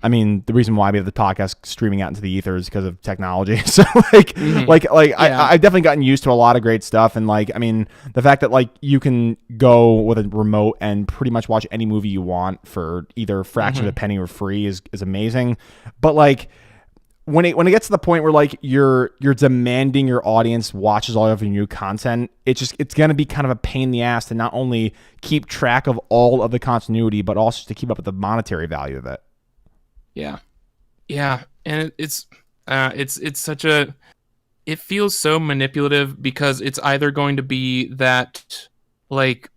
[SPEAKER 1] I mean, the reason why we have the podcast streaming out into the ether is because of technology. So I've definitely gotten used to a lot of great stuff. And like, I mean, the fact that like you can go with a remote and pretty much watch any movie you want for either a fraction of a penny or free is amazing. But like when it gets to the point where like you're demanding your audience watches all of your new content, it's going to be kind of a pain in the ass to not only keep track of all of the continuity, but also to keep up with the monetary value of it.
[SPEAKER 2] Yeah, and it's such a, it feels so manipulative because it's either going to be that like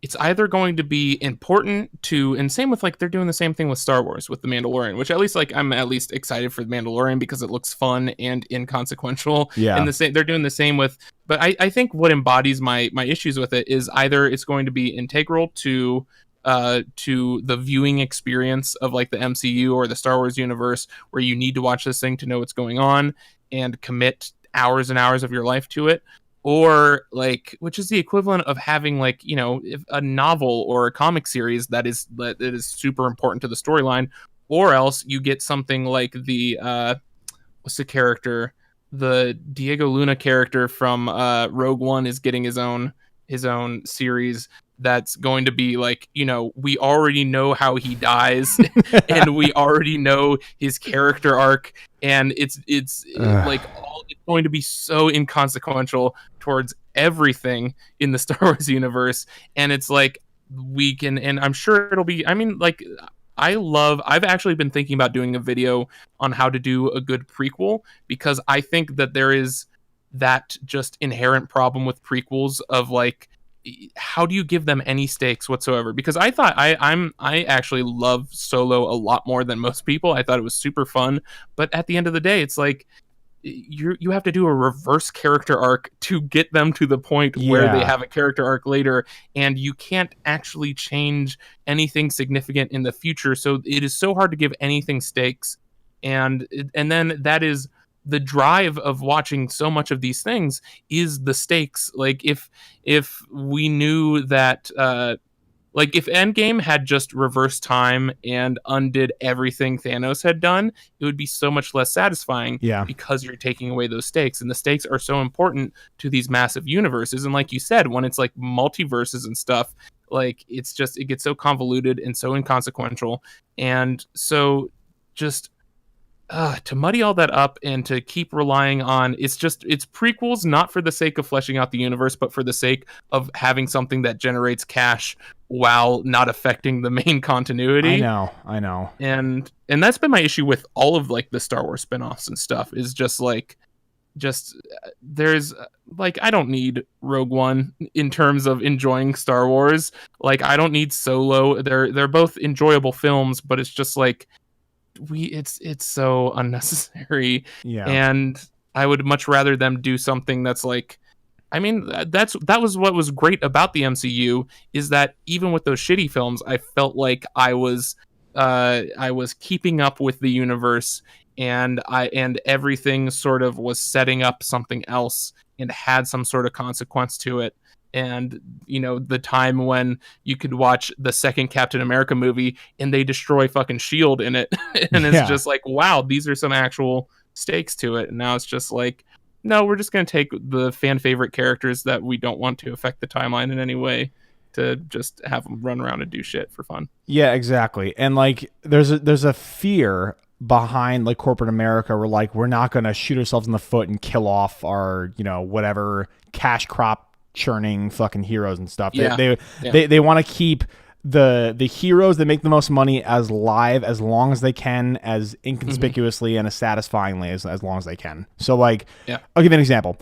[SPEAKER 2] it's either going to be important to, and same with like they're doing the same thing with Star Wars with The Mandalorian, which at least like I'm at least excited for The Mandalorian because it looks fun and inconsequential.
[SPEAKER 1] Yeah,
[SPEAKER 2] and they're doing the same with, but I think what embodies my issues with it is either it's going to be integral to the viewing experience of like the MCU or the Star Wars universe, where you need to watch this thing to know what's going on and commit hours and hours of your life to it, or like, which is the equivalent of having like, you know, a novel or a comic series that is super important to the storyline, or else you get something like the what's the character, the Diego Luna character from Rogue One is getting his own series that's going to be like, you know, we already know how he dies and we already know his character arc, and it's like it's going to be so inconsequential towards everything in the Star Wars universe. And it's like we can, and I'm sure it'll be, I mean, like I've actually been thinking about doing a video on how to do a good prequel, because I think that there is that just inherent problem with prequels of like, how do you give them any stakes whatsoever? Because I thought I actually love Solo a lot more than most people. I thought it was super fun, but at the end of the day, it's like you have to do a reverse character arc to get them to the point where they have a character arc later, and you can't actually change anything significant in the future. So it is so hard to give anything stakes, and then that is the drive of watching so much of these things is the stakes. Like if we knew that like if Endgame had just reversed time and undid everything Thanos had done, it would be so much less satisfying
[SPEAKER 1] Yeah.
[SPEAKER 2] because you're taking away those stakes. And the stakes are so important to these massive universes. And like you said, when it's like multiverses and stuff, like it's just, it gets so convoluted and so inconsequential. And so just to muddy all that up and to keep relying on it's prequels, not for the sake of fleshing out the universe, but for the sake of having something that generates cash while not affecting the main continuity.
[SPEAKER 1] I know.
[SPEAKER 2] And that's been my issue with all of like the Star Wars spinoffs and stuff, is just there's like, I don't need Rogue One in terms of enjoying Star Wars. Like I don't need Solo. They're both enjoyable films, but it's just like it's so unnecessary.
[SPEAKER 1] Yeah.
[SPEAKER 2] And I would much rather them do something that's like, I mean, that was what was great about the MCU, is that even with those shitty films, I felt like I was keeping up with the universe, and everything sort of was setting up something else and had some sort of consequence to it. And you know, the time when you could watch the second Captain America movie and they destroy fucking S.H.I.E.L.D. in it and it's just like, wow, these are some actual stakes to it. And now it's just like, no, we're just going to take the fan favorite characters that we don't want to affect the timeline in any way to just have them run around and do shit for fun.
[SPEAKER 1] Yeah, exactly. And like there's a fear behind like corporate America where like we're not going to shoot ourselves in the foot and kill off our, you know, whatever cash crop churning fucking heroes and stuff. They want to keep the heroes that make the most money as live as long as they can, as inconspicuously and as satisfyingly as long as they can. So like, I'll give you an example.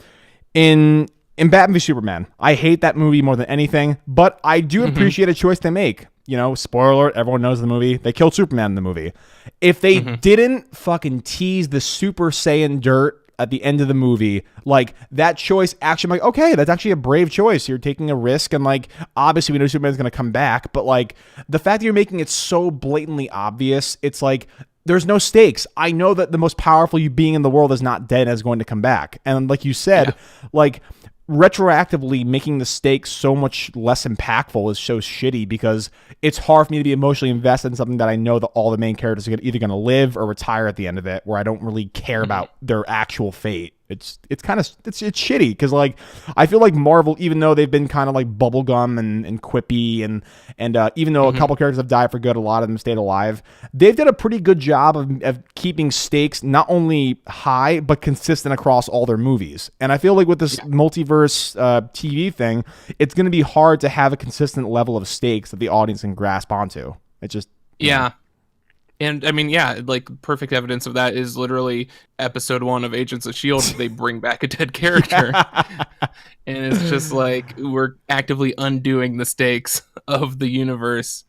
[SPEAKER 1] In Batman v Superman, I hate that movie more than anything, but I do appreciate a choice they make. You know, spoiler alert, everyone knows the movie. They killed Superman in the movie. If they didn't fucking tease the Super Saiyan dirt at the end of the movie, like that choice actually, I'm like, okay, that's actually a brave choice. You're taking a risk, and like obviously we know Superman's gonna come back, but like the fact that you're making it so blatantly obvious, it's like there's no stakes. I know that the most powerful being in the world is not dead and is going to come back. And like you said, like retroactively making the stakes so much less impactful is so shitty, because it's hard for me to be emotionally invested in something that I know that all the main characters are either going to live or retire at the end of it, where I don't really care about their actual fate. It's shitty, because like I feel like Marvel, even though they've been kind of like bubblegum and quippy and even though a couple characters have died for good, a lot of them stayed alive. They've done a pretty good job of keeping stakes not only high but consistent across all their movies. And I feel like with this multiverse TV thing, it's going to be hard to have a consistent level of stakes that the audience can grasp onto. It just And I mean, like perfect evidence of that is literally episode 1 of Agents of S.H.I.E.L.D. They bring back a dead character. And it's just like, we're actively undoing the stakes of the universe.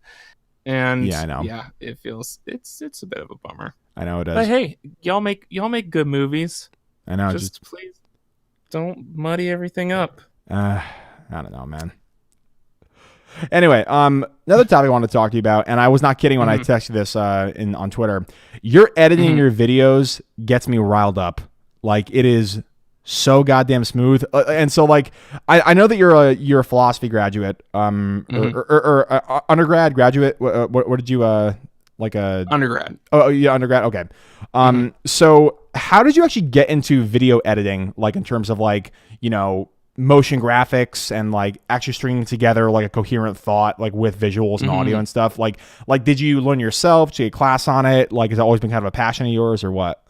[SPEAKER 1] And I know.
[SPEAKER 2] Yeah, it feels, it's a bit of a bummer.
[SPEAKER 1] I know it is.
[SPEAKER 2] But hey, y'all make good movies.
[SPEAKER 1] I know.
[SPEAKER 2] Just please don't muddy everything up.
[SPEAKER 1] I don't know, man. Anyway, another topic I want to talk to you about, and I was not kidding when I texted this on Twitter. Your editing your videos gets me riled up. Like, it is so goddamn smooth. And so, like, I know that you're a philosophy graduate, or undergrad, graduate. What did you like a
[SPEAKER 2] undergrad?
[SPEAKER 1] Oh yeah, undergrad. Okay. So how did you actually get into video editing? Like, in terms of like, you know, motion graphics and like actually stringing together like a coherent thought, like with visuals and audio and stuff. Like did you learn yourself? Did you get a class on it? Like, has it always been kind of a passion of yours, or what?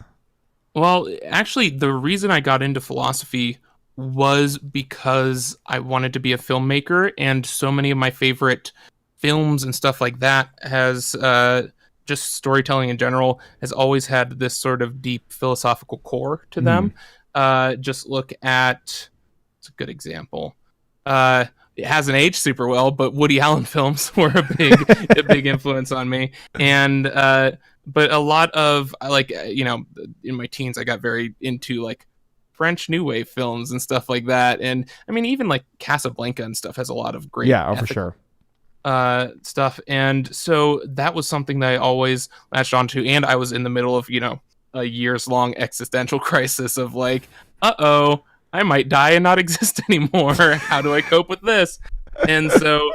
[SPEAKER 2] Well, actually, the reason I got into philosophy was because I wanted to be a filmmaker, and so many of my favorite films and stuff like that has just storytelling in general has always had this sort of deep philosophical core to them. Just look at, it's a good example. It hasn't aged super well, but Woody Allen films were a big influence on me. And but a lot of, like, you know, in my teens, I got very into like French New Wave films and stuff like that. And I mean, even like Casablanca and stuff has a lot of great,
[SPEAKER 1] for sure,
[SPEAKER 2] stuff. And so that was something that I always latched onto. And I was in the middle of, you know, a years long existential crisis of like, uh-oh, I might die and not exist anymore. How do I cope with this? And so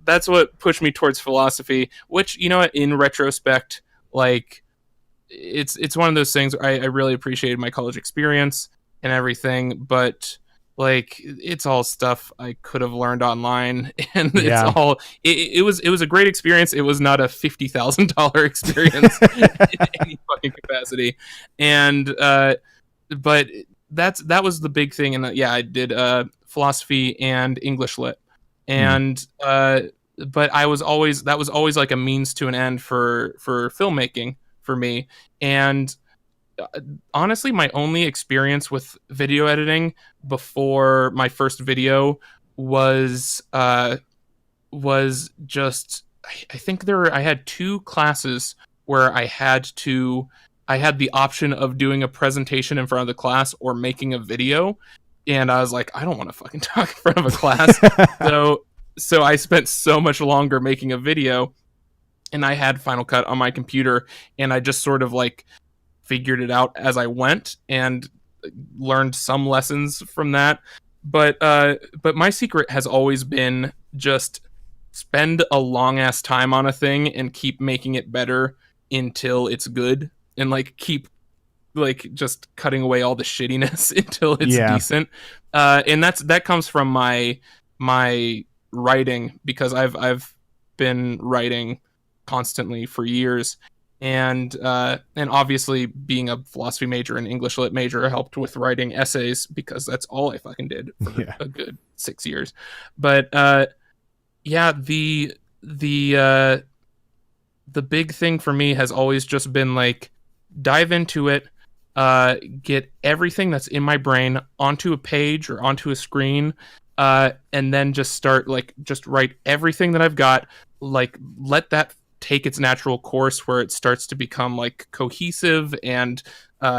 [SPEAKER 2] that's what pushed me towards philosophy, which, you know, in retrospect, like it's one of those things where I really appreciated my college experience and everything, but like it's all stuff I could have learned online, and it's all it was a great experience. It was not a $50,000 experience in any fucking capacity, and but that was the big thing. And yeah, I did philosophy and English lit, and but that was always like a means to an end for filmmaking for me. And honestly, my only experience with video editing before my first video was just I think I had 2 classes where I had the option of doing a presentation in front of the class or making a video, and I was like, I don't want to fucking talk in front of a class. so I spent so much longer making a video, and I had Final Cut on my computer, and I just sort of like figured it out as I went and learned some lessons from that. But my secret has always been just spend a long ass time on a thing and keep making it better until it's good, and like keep like just cutting away all the shittiness until it's decent. And that comes from my writing, because I've been writing constantly for years, and obviously being a philosophy major and English lit major helped with writing essays, because that's all I fucking did for a good 6 years. But yeah, the big thing for me has always just been like, dive into it, get everything that's in my brain onto a page or onto a screen, and then just write everything that I've got, like let that take its natural course where it starts to become like cohesive and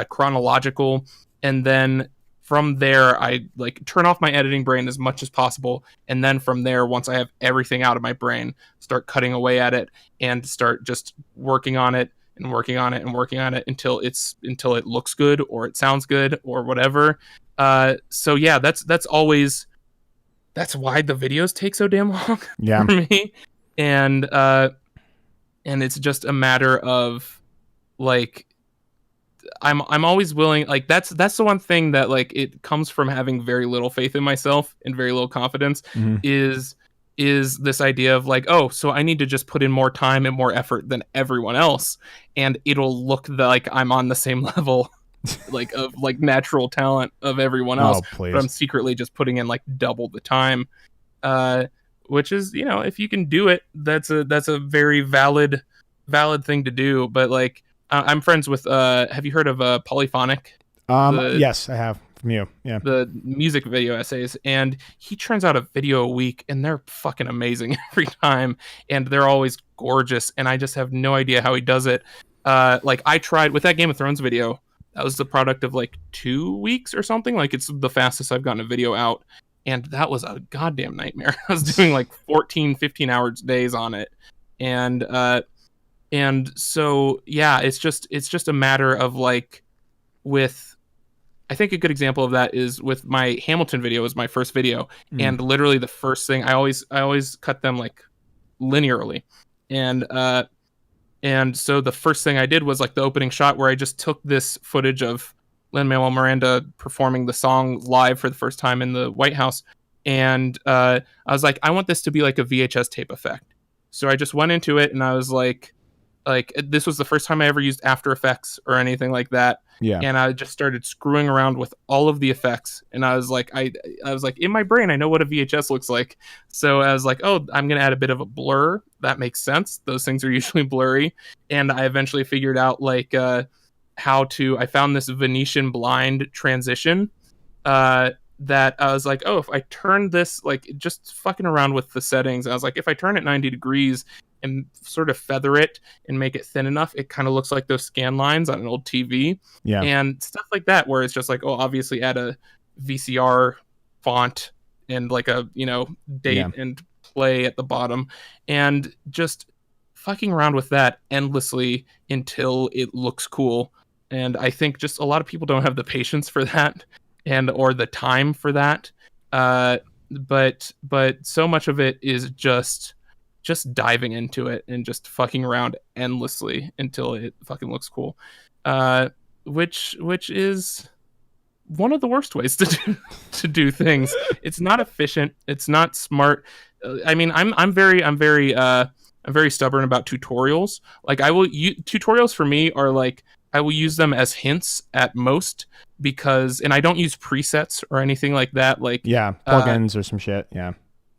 [SPEAKER 2] chronological. And then from there, I like turn off my editing brain as much as possible. And then from there, once I have everything out of my brain, start cutting away at it and start just working on it and working on it and working on it until it looks good or it sounds good or whatever. So yeah, that's why the videos take so damn long for me. And it's just a matter of like, I'm always willing, like that's the one thing that like it comes from having very little faith in myself and very little confidence, is this idea of like, oh, so I need to just put in more time and more effort than everyone else, and it'll look like I'm on the same level like of like natural talent of everyone else, but I'm secretly just putting in like double the time, which is, you know, if you can do it, that's a very valid thing to do. But like, I'm friends with have you heard of Polyphonic?
[SPEAKER 1] Yes, I have, from you. Yeah,
[SPEAKER 2] the music video essays, and he turns out a video a week, and they're fucking amazing every time, and they're always gorgeous, and I just have no idea how he does it. Like I tried with that Game of Thrones video, that was the product of like 2 weeks or something. Like it's the fastest I've gotten a video out, and that was a goddamn nightmare. I was doing like 14-15 hour days on it, and so yeah, it's just a matter of like, with, I think a good example of that is with my Hamilton video. Was my first video, and literally the first thing, I always cut them like linearly, and so the first thing I did was like the opening shot where I just took this footage of Lin-Manuel Miranda performing the song live for the first time in the White House, and I was like, I want this to be like a VHS tape effect. So I just went into it, and I was like this was the first time I ever used After Effects or anything like that. Yeah. And I just started screwing around with all of the effects, and I was like, I was like, in my brain, I know what a VHS looks like. So I was like, oh, I'm gonna add a bit of a blur. That makes sense. Those things are usually blurry. And I eventually figured out like I found this Venetian blind transition that I was like, oh, if I turn this, like just fucking around with the settings, I was like, if I turn it 90 degrees and sort of feather it and make it thin enough, it kind of looks like those scan lines on an old TV. Yeah. And stuff like that, where it's just like, oh, obviously add a VCR font and like a, you know, date and play at the bottom, and just fucking around with that endlessly until it looks cool. and I think just a lot of people don't have the patience for that and or the time for that. But so much of it is just diving into it and just fucking around endlessly until it fucking looks cool. Which is one of the worst ways to do things. It's not efficient. It's not smart. I mean, I'm very stubborn about tutorials. Like tutorials for me are like I will use them as hints at most because, and I don't use presets or anything like that. Like
[SPEAKER 1] plugins or some shit.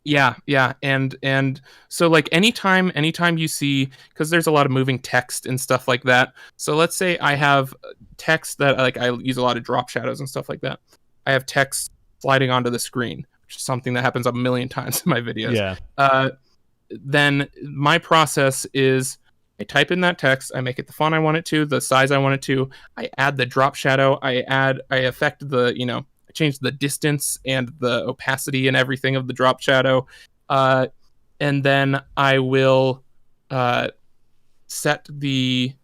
[SPEAKER 2] Yeah, and so like anytime you see, because there's a lot of moving text and stuff like that. So let's say I have text that like I use a lot of drop shadows and stuff like that. I have text sliding onto the screen, which is something that happens a million times in my videos.
[SPEAKER 1] Yeah.
[SPEAKER 2] Then my process is I type in that text, I make it the font I want it to, the size I want it to, I add the drop shadow, I affect the, I change the distance and the opacity and everything of the drop shadow. And then I will set the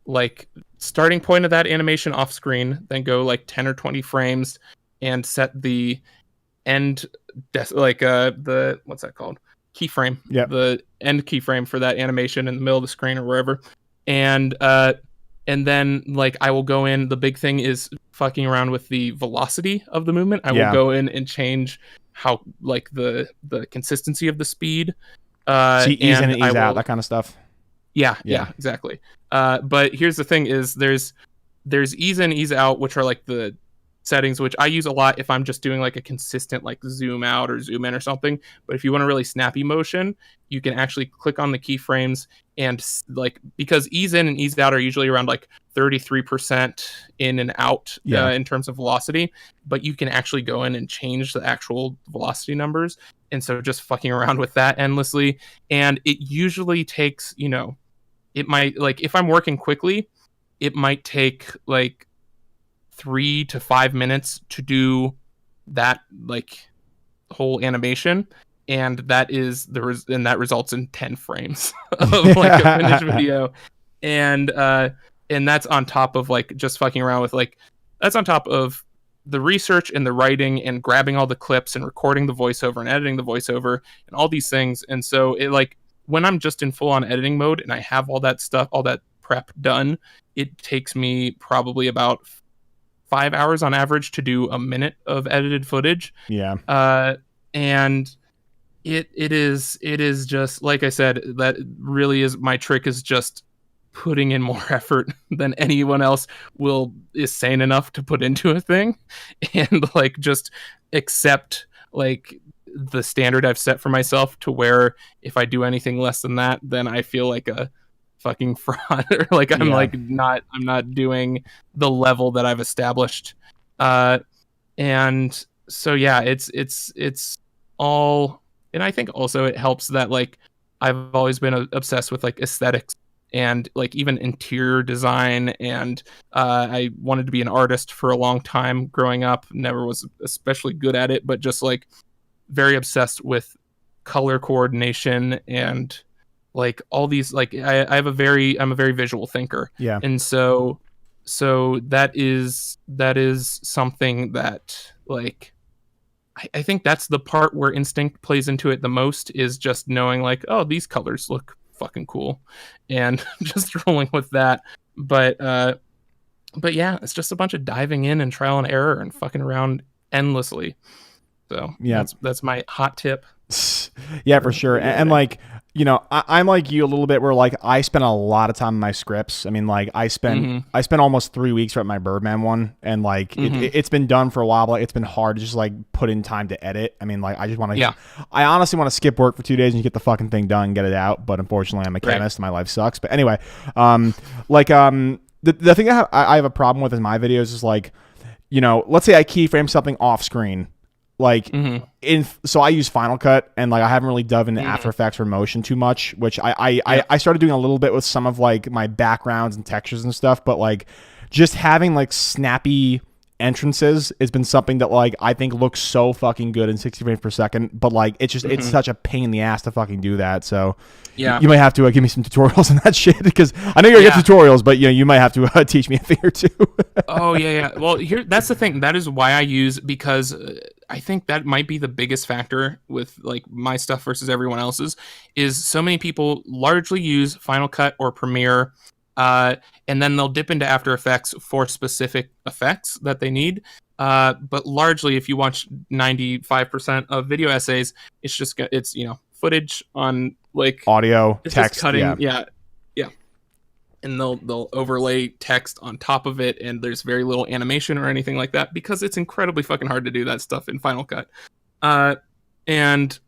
[SPEAKER 2] like starting point of that animation off screen, then go like 10 or 20 frames and set the end, the, what's that called? Keyframe.
[SPEAKER 1] Yeah.
[SPEAKER 2] The end keyframe for that animation in the middle of the screen or wherever. And then like I will go in, the big thing is fucking around with the velocity of the movement. I will go in and change how like the consistency of the speed.
[SPEAKER 1] See, ease in and ease out, that kind of stuff.
[SPEAKER 2] Yeah, exactly. But here's the thing is there's ease in, ease out, which are like the settings, which I use a lot if I'm just doing like a consistent like zoom out or zoom in or something. But if you want a really snappy motion, you can actually click on the keyframes and like, because ease in and ease out are usually around like 33% in and out in terms of velocity, but you can actually go in and change the actual velocity numbers. And so just fucking around with that endlessly. And it usually takes, it might, like if I'm working quickly, it might take like 3 to 5 minutes to do that like whole animation, and that is that results in 10 frames of like a finished video, and that's on top of like just fucking around with like, that's on top of the research and the writing and grabbing all the clips and recording the voiceover and editing the voiceover and all these things. And so it like when I'm just in full on editing mode and I have all that stuff, all that prep done, it takes me probably about 5 hours on average to do a minute of edited footage. And it is just, like I said, that really is my trick, is just putting in more effort than anyone else is sane enough to put into a thing, and like just accept like the standard I've set for myself, to where if I do anything less than that, then I feel like a fucking fraud, or like I'm not doing the level that I've established. And so it's all, and I think also it helps that like I've always been obsessed with like aesthetics and like even interior design, and I wanted to be an artist for a long time growing up, never was especially good at it, but just like very obsessed with color coordination and like all these, like I'm a very visual thinker. And so that is something that like I think that's the part where instinct plays into it the most, is just knowing like, oh, these colors look fucking cool, and just rolling with that. But yeah, it's just a bunch of diving in and trial and error and fucking around endlessly. So that's my hot tip.
[SPEAKER 1] Yeah, for sure. And like, I'm like you a little bit, where like I spend a lot of time in my scripts. I mean, like I spent almost 3 weeks writing my Birdman one, and like it's been done for a while, but like, it's been hard to just like put in time to edit. I mean, like I just want to, I honestly want to skip work for 2 days and get the fucking thing done and get it out. But unfortunately, I'm a chemist. And my life sucks. But anyway, the thing I have a problem with in my videos is like, let's say I keyframe something off screen. Like so I use Final Cut, and like I haven't really dove into After Effects or motion too much, which I started doing a little bit with some of like my backgrounds and textures and stuff, but like just having like snappy entrances has been something that like I think looks so fucking good in 60 frames per second, but like it's just it's such a pain in the ass to fucking do that. So
[SPEAKER 2] yeah,
[SPEAKER 1] you might have to give me some tutorials on that shit, because I know you're gonna get tutorials, but you might have to teach me a thing or two.
[SPEAKER 2] Oh yeah. Well, that's the thing. That is why I use, because I think that might be the biggest factor with like my stuff versus everyone else's, is so many people largely use Final Cut or Premiere, and then they'll dip into After Effects for specific effects that they need. But largely, if you watch 95% of video essays, it's footage on like
[SPEAKER 1] audio, text,
[SPEAKER 2] cutting, yeah. And they'll overlay text on top of it, and there's very little animation or anything like that, because it's incredibly fucking hard to do that stuff in Final Cut. And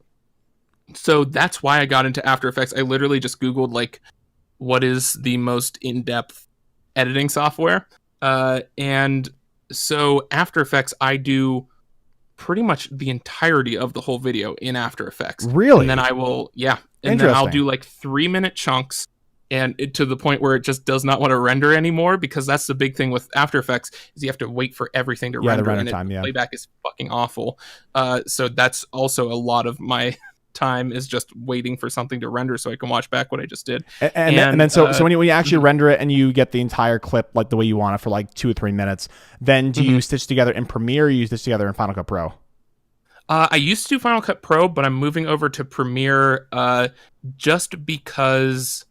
[SPEAKER 2] so that's why I got into After Effects. I literally just Googled like what is the most in-depth editing software, and so After Effects, I do pretty much the entirety of the whole video in After Effects.
[SPEAKER 1] Really?
[SPEAKER 2] And then I'll do like 3-minute chunks, and to the point where it just does not want to render anymore, because that's the big thing with After Effects, is you have to wait for everything to render, and playback is fucking awful. So that's also a lot of my time, is just waiting for something to render so I can watch back what I just did.
[SPEAKER 1] And then so when you actually render it and you get the entire clip like the way you want it for like 2 or 3 minutes, then do you stitch together in Premiere, or you stitch together in Final Cut Pro?
[SPEAKER 2] I used to do Final Cut Pro, but I'm moving over to Premiere just because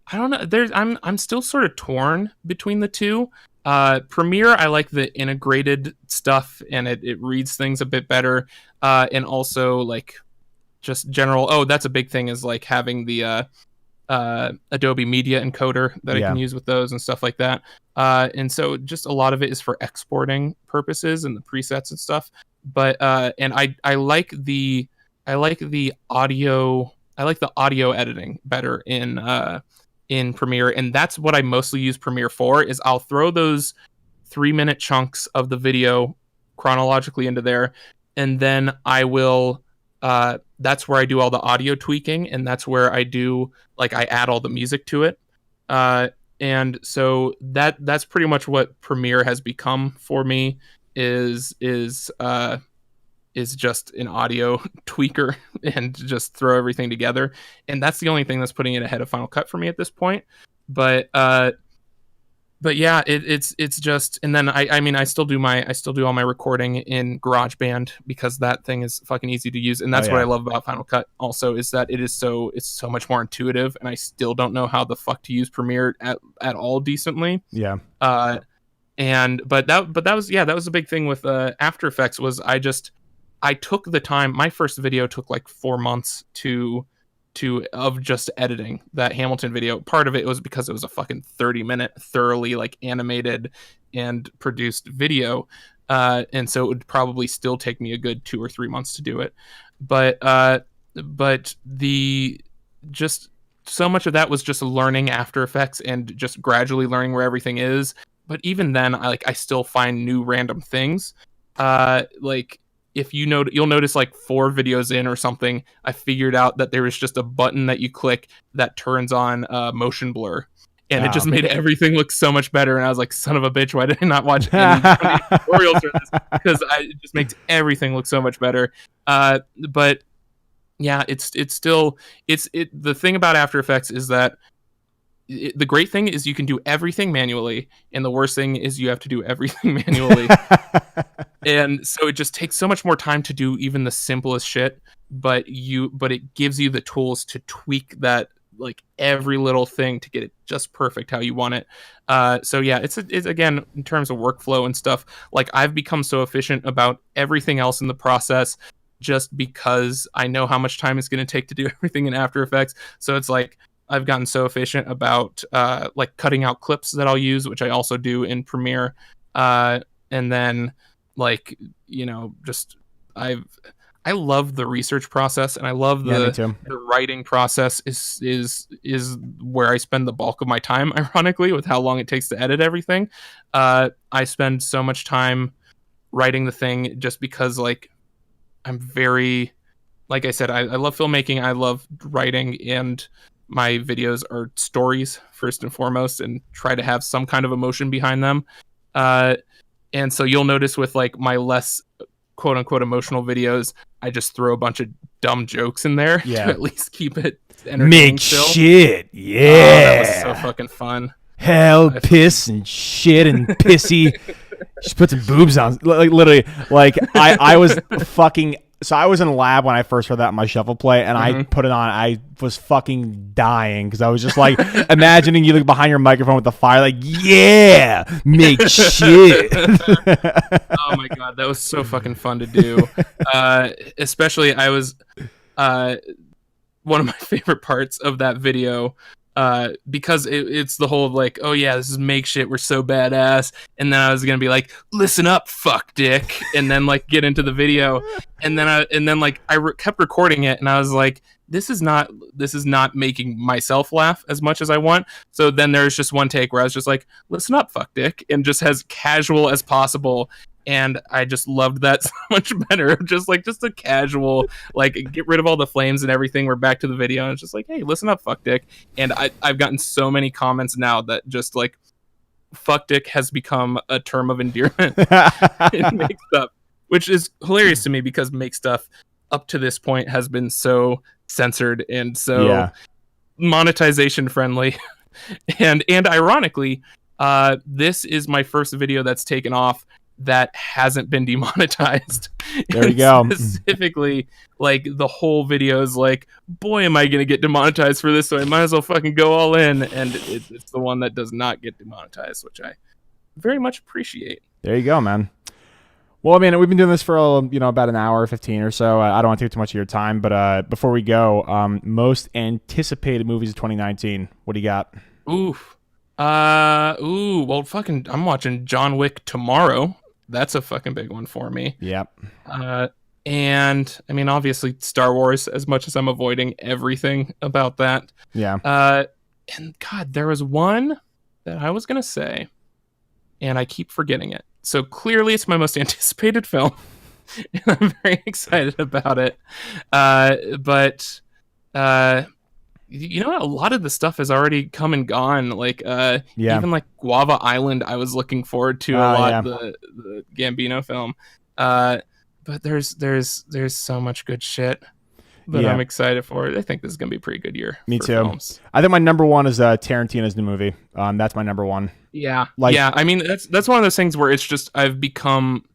[SPEAKER 2] I don't know. I'm still sort of torn between the two. Premiere, I like the integrated stuff, and it reads things a bit better. And also like just general. Oh, that's a big thing, is like having the Adobe Media Encoder that I can use with those and stuff like that. And so just a lot of it is for exporting purposes and the presets and stuff. But and I like the audio. I like the audio editing better in Premiere, and that's what I mostly use Premiere for. Is I'll throw those 3-minute chunks of the video chronologically into there, and then I will that's where I do all the audio tweaking, and that's where I do like I add all the music to it. And so that's pretty much what Premiere has become for me, is just an audio tweaker and just throw everything together. And that's the only thing that's putting it ahead of Final Cut for me at this point. But yeah, it's just, and then I still do all my recording in GarageBand, because that thing is fucking easy to use. And that's what I love about Final Cut also, is that it's so much more intuitive, and I still don't know how the fuck to use Premiere at all decently.
[SPEAKER 1] Yeah.
[SPEAKER 2] But that was a big thing with After Effects, was I took the time. My first video took like 4 months of just editing that Hamilton video. Part of it was because it was a fucking 30-minute thoroughly like animated and produced video, and so it would probably still take me a good 2 or 3 months to do it. But the just so much of that was just learning After Effects and just gradually learning where everything is. But even then, I still find new random things. Like if you'll notice like 4 videos in or something, I figured out that there was just a button that you click that turns on motion blur, and it just made everything look so much better. And I was like, son of a bitch, why did I not watch any tutorials for this? Because it just makes everything look so much better. But yeah, it's still the thing about After Effects is that the great thing is you can do everything manually, and the worst thing is you have to do everything manually. And so it just takes so much more time to do even the simplest shit, but it gives you the tools to tweak that, like every little thing, to get it just perfect how you want it. So yeah, it's again, in terms of workflow and stuff, like I've become so efficient about everything else in the process, just because I know how much time it's going to take to do everything in After Effects. So it's like I've gotten so efficient about like cutting out clips that I'll use, which I also do in Premiere, and then like just I love the research process, and I love the writing process is where I spend the bulk of my time, ironically, with how long it takes to edit everything. I spend so much time writing the thing just because like I'm very, like I said, I love filmmaking, I love writing, and my videos are stories first and foremost, and try to have some kind of emotion behind them. And so you'll notice with like my less quote unquote emotional videos, I just throw a bunch of dumb jokes in there to at least keep it entertaining.
[SPEAKER 1] Make
[SPEAKER 2] still.
[SPEAKER 1] shit. Yeah.
[SPEAKER 2] Oh, that was so fucking fun.
[SPEAKER 1] Hell, piss and shit and pissy. She put some boobs on. Like literally, like I was fucking. So I was in lab when I first heard that in my shuffle play, and I put it on. I was fucking dying because I was just like imagining you like behind your microphone with the fire, like yeah, make shit.
[SPEAKER 2] Oh my god, that was so fucking fun to do. Especially, I was one of my favorite parts of that video. Because it's the whole like, oh yeah, this is make shit, we're so badass, and then I was gonna be like, listen up, fuck dick, and then like get into the video, and then I kept recording it, and I was like, this is not making myself laugh as much as I want. So then there's just one take where I was just like, listen up, fuck dick, and just as casual as possible. And I just loved that so much better. Just a casual, like, get rid of all the flames and everything. We're back to the video. And it's just like, hey, listen up, fuck dick. And I've gotten so many comments now that just like, fuck dick has become a term of endearment in Make Stuff, which is hilarious to me because Make Stuff up to this point has been so censored and so monetization friendly. and ironically, this is my first video that's taken off that hasn't been demonetized.
[SPEAKER 1] There you go.
[SPEAKER 2] Specifically, like the whole video is like, boy, am I going to get demonetized for this, so I might as well fucking go all in. And it's the one that does not get demonetized, which I very much appreciate.
[SPEAKER 1] There you go, man. Well, I mean, we've been doing this for about an hour, 15 or so. I don't want to take too much of your time, but before we go, most anticipated movies of 2019. What do you got?
[SPEAKER 2] Well, fucking, I'm watching John Wick tomorrow. That's a fucking big one for me.
[SPEAKER 1] Yep.
[SPEAKER 2] And I mean, obviously Star Wars, as much as I'm avoiding everything about that.
[SPEAKER 1] Yeah.
[SPEAKER 2] And God, there was one that I was going to say, and I keep forgetting it. So clearly it's my most anticipated film, and I'm very excited about it. But you know what? A lot of the stuff has already come and gone. Like, even like Guava Island, I was looking forward to a lot. The Gambino film, but there's so much good shit that I'm excited for. I think this is gonna be a pretty good year.
[SPEAKER 1] Me too.
[SPEAKER 2] Films.
[SPEAKER 1] I think my number one is Tarantino's new movie. That's my number one.
[SPEAKER 2] Yeah, I mean, that's one of those things where it's just I've become.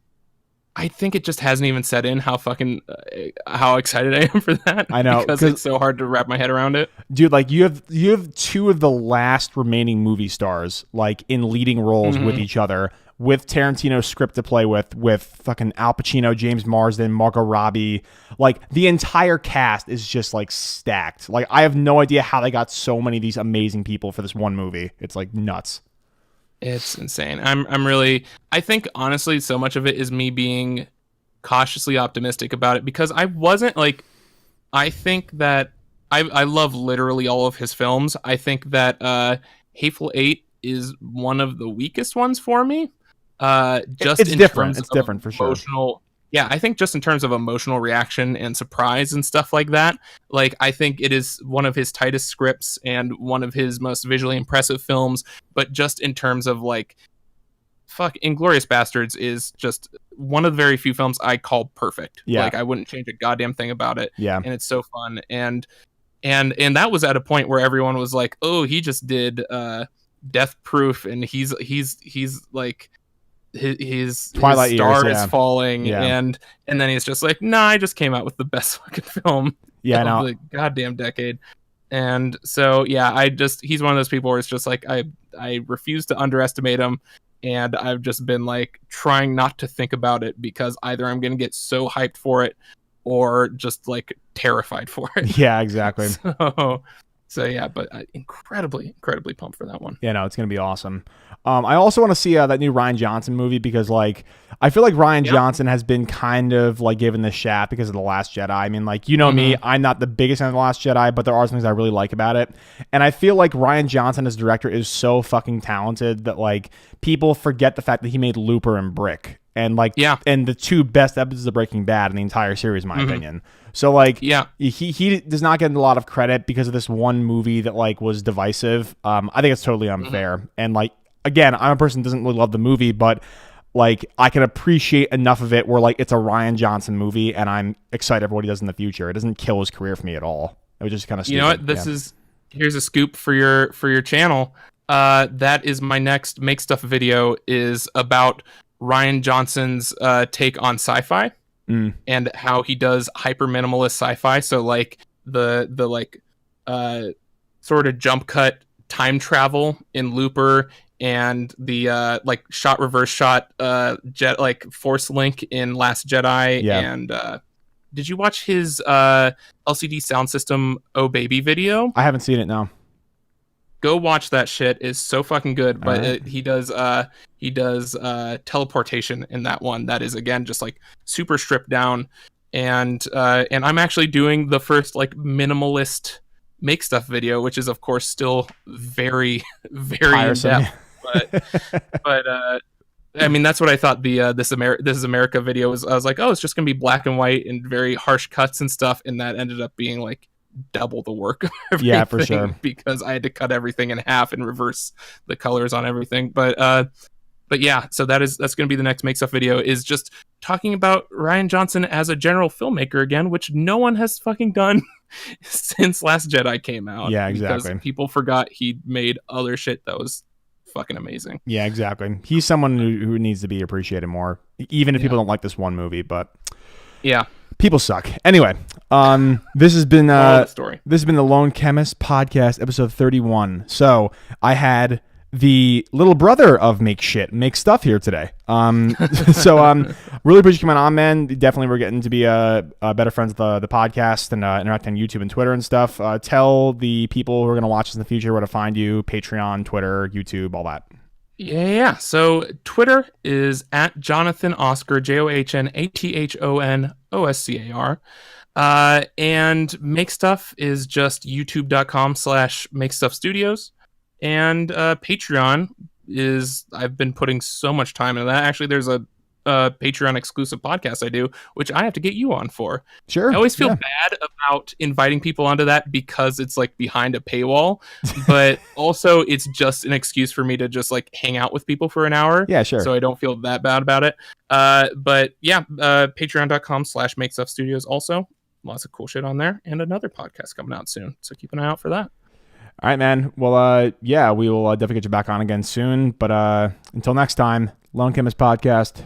[SPEAKER 2] I think it just hasn't even set in how fucking how excited I am for that.
[SPEAKER 1] I know,
[SPEAKER 2] because it's so hard to wrap my head around it.
[SPEAKER 1] Dude, like you have two of the last remaining movie stars like in leading roles with each other, with Tarantino's script to play with fucking Al Pacino, James Marsden, Margot Robbie. Like the entire cast is just like stacked. Like I have no idea how they got so many of these amazing people for this one movie. It's like nuts.
[SPEAKER 2] It's insane. I'm really, I think honestly, so much of it is me being cautiously optimistic about it because I wasn't like, I think that I love literally all of his films. I think that Hateful Eight is one of the weakest ones for me.
[SPEAKER 1] It's different. It's different for sure.
[SPEAKER 2] Yeah, I think just in terms of emotional reaction and surprise and stuff like that, like I think it is one of his tightest scripts and one of his most visually impressive films. But just in terms of like, Inglourious Bastards is just one of the very few films I call perfect.
[SPEAKER 1] Yeah,
[SPEAKER 2] like I wouldn't change a goddamn thing about it.
[SPEAKER 1] Yeah,
[SPEAKER 2] and it's so fun. And that was at a point where everyone was like, oh, he just did Death Proof, and he's like. His
[SPEAKER 1] Twilight
[SPEAKER 2] star
[SPEAKER 1] years,
[SPEAKER 2] is falling, and then he's just like, nah, I just came out with the best fucking film of the goddamn decade. And so he's one of those people where it's just like I refuse to underestimate him, and I've just been like trying not to think about it because either I'm gonna get so hyped for it or just like terrified for it.
[SPEAKER 1] Yeah, exactly.
[SPEAKER 2] So yeah, but incredibly pumped for that one.
[SPEAKER 1] Yeah, no, it's gonna be awesome. I also want to see that new Rian Johnson movie because like I feel like Rian Johnson has been kind of like given the shaft because of The Last Jedi. I mean, like me, I'm not the biggest fan of The Last Jedi, but there are some things I really like about it. And I feel like Rian Johnson as director is so fucking talented that like people forget the fact that he made Looper and Brick. And like, and the two best episodes of Breaking Bad in the entire series, in my opinion. So like, he does not get a lot of credit because of this one movie that like was divisive. I think it's totally unfair. And like, again, I'm a person who doesn't really love the movie, but like I can appreciate enough of it where like it's a Ryan Johnson movie and I'm excited for what he does in the future. It doesn't kill his career for me at all. It was just kind of stupid.
[SPEAKER 2] You know what? Here's a scoop for your channel. That is my next Make Stuff video, is about Ryan Johnson's take on sci-fi and how he does hyper minimalist sci-fi. So like the like sort of jump cut time travel in Looper, and the like shot reverse shot jet like force link in Last Jedi. And did you watch his LCD sound system Oh Baby video?
[SPEAKER 1] I haven't seen it, no.
[SPEAKER 2] Go watch that shit. Is so fucking good. But
[SPEAKER 1] right.
[SPEAKER 2] He does teleportation in that one. That is again just like super stripped down. And I'm actually doing the first like minimalist Make Stuff video, which is of course still very very in depth. But I mean, that's what I thought the This is America video was. I was like, oh, it's just gonna be black and white and very harsh cuts and stuff, and that ended up being like double the work of
[SPEAKER 1] yeah, for sure,
[SPEAKER 2] because I had to cut everything in half and reverse the colors on everything. But yeah, so that's going to be the next Make Stuff video, is just talking about Ryan Johnson as a general filmmaker again, which no one has fucking done since Last Jedi came out.
[SPEAKER 1] Yeah, exactly.
[SPEAKER 2] Because people forgot he made other shit that was fucking amazing.
[SPEAKER 1] Yeah, exactly. He's someone who needs to be appreciated more, even if people don't like this one movie. But
[SPEAKER 2] yeah.
[SPEAKER 1] People suck. Anyway, this has been
[SPEAKER 2] the
[SPEAKER 1] Lone Chemist Podcast, episode 31. So I had the little brother of Make Stuff here today. So really appreciate you coming on, man. Definitely we're getting to be better friends with the podcast and interact on YouTube and Twitter and stuff. Tell the people who are going to watch us in the future where to find you: Patreon, Twitter, YouTube, all that.
[SPEAKER 2] Yeah. So Twitter is at Jonathan Oscar, JohnAthonOscar. And Make Stuff is just youtube.com/MakeStuffStudios. And Patreon is, I've been putting so much time into that. Actually, there's a Patreon exclusive podcast I do, which I have to get you on for.
[SPEAKER 1] Sure.
[SPEAKER 2] I always feel bad about inviting people onto that because it's like behind a paywall, but also it's just an excuse for me to just like hang out with people for an hour.
[SPEAKER 1] Yeah, sure.
[SPEAKER 2] So I don't feel that bad about it. But yeah, patreon.com/MakeStuffStudios also. Lots of cool shit on there, and another podcast coming out soon. So keep an eye out for that.
[SPEAKER 1] All right, man. Well, yeah, we will definitely get you back on again soon. But until next time, Lone Chemist Podcast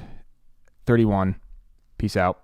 [SPEAKER 1] 31. Peace out.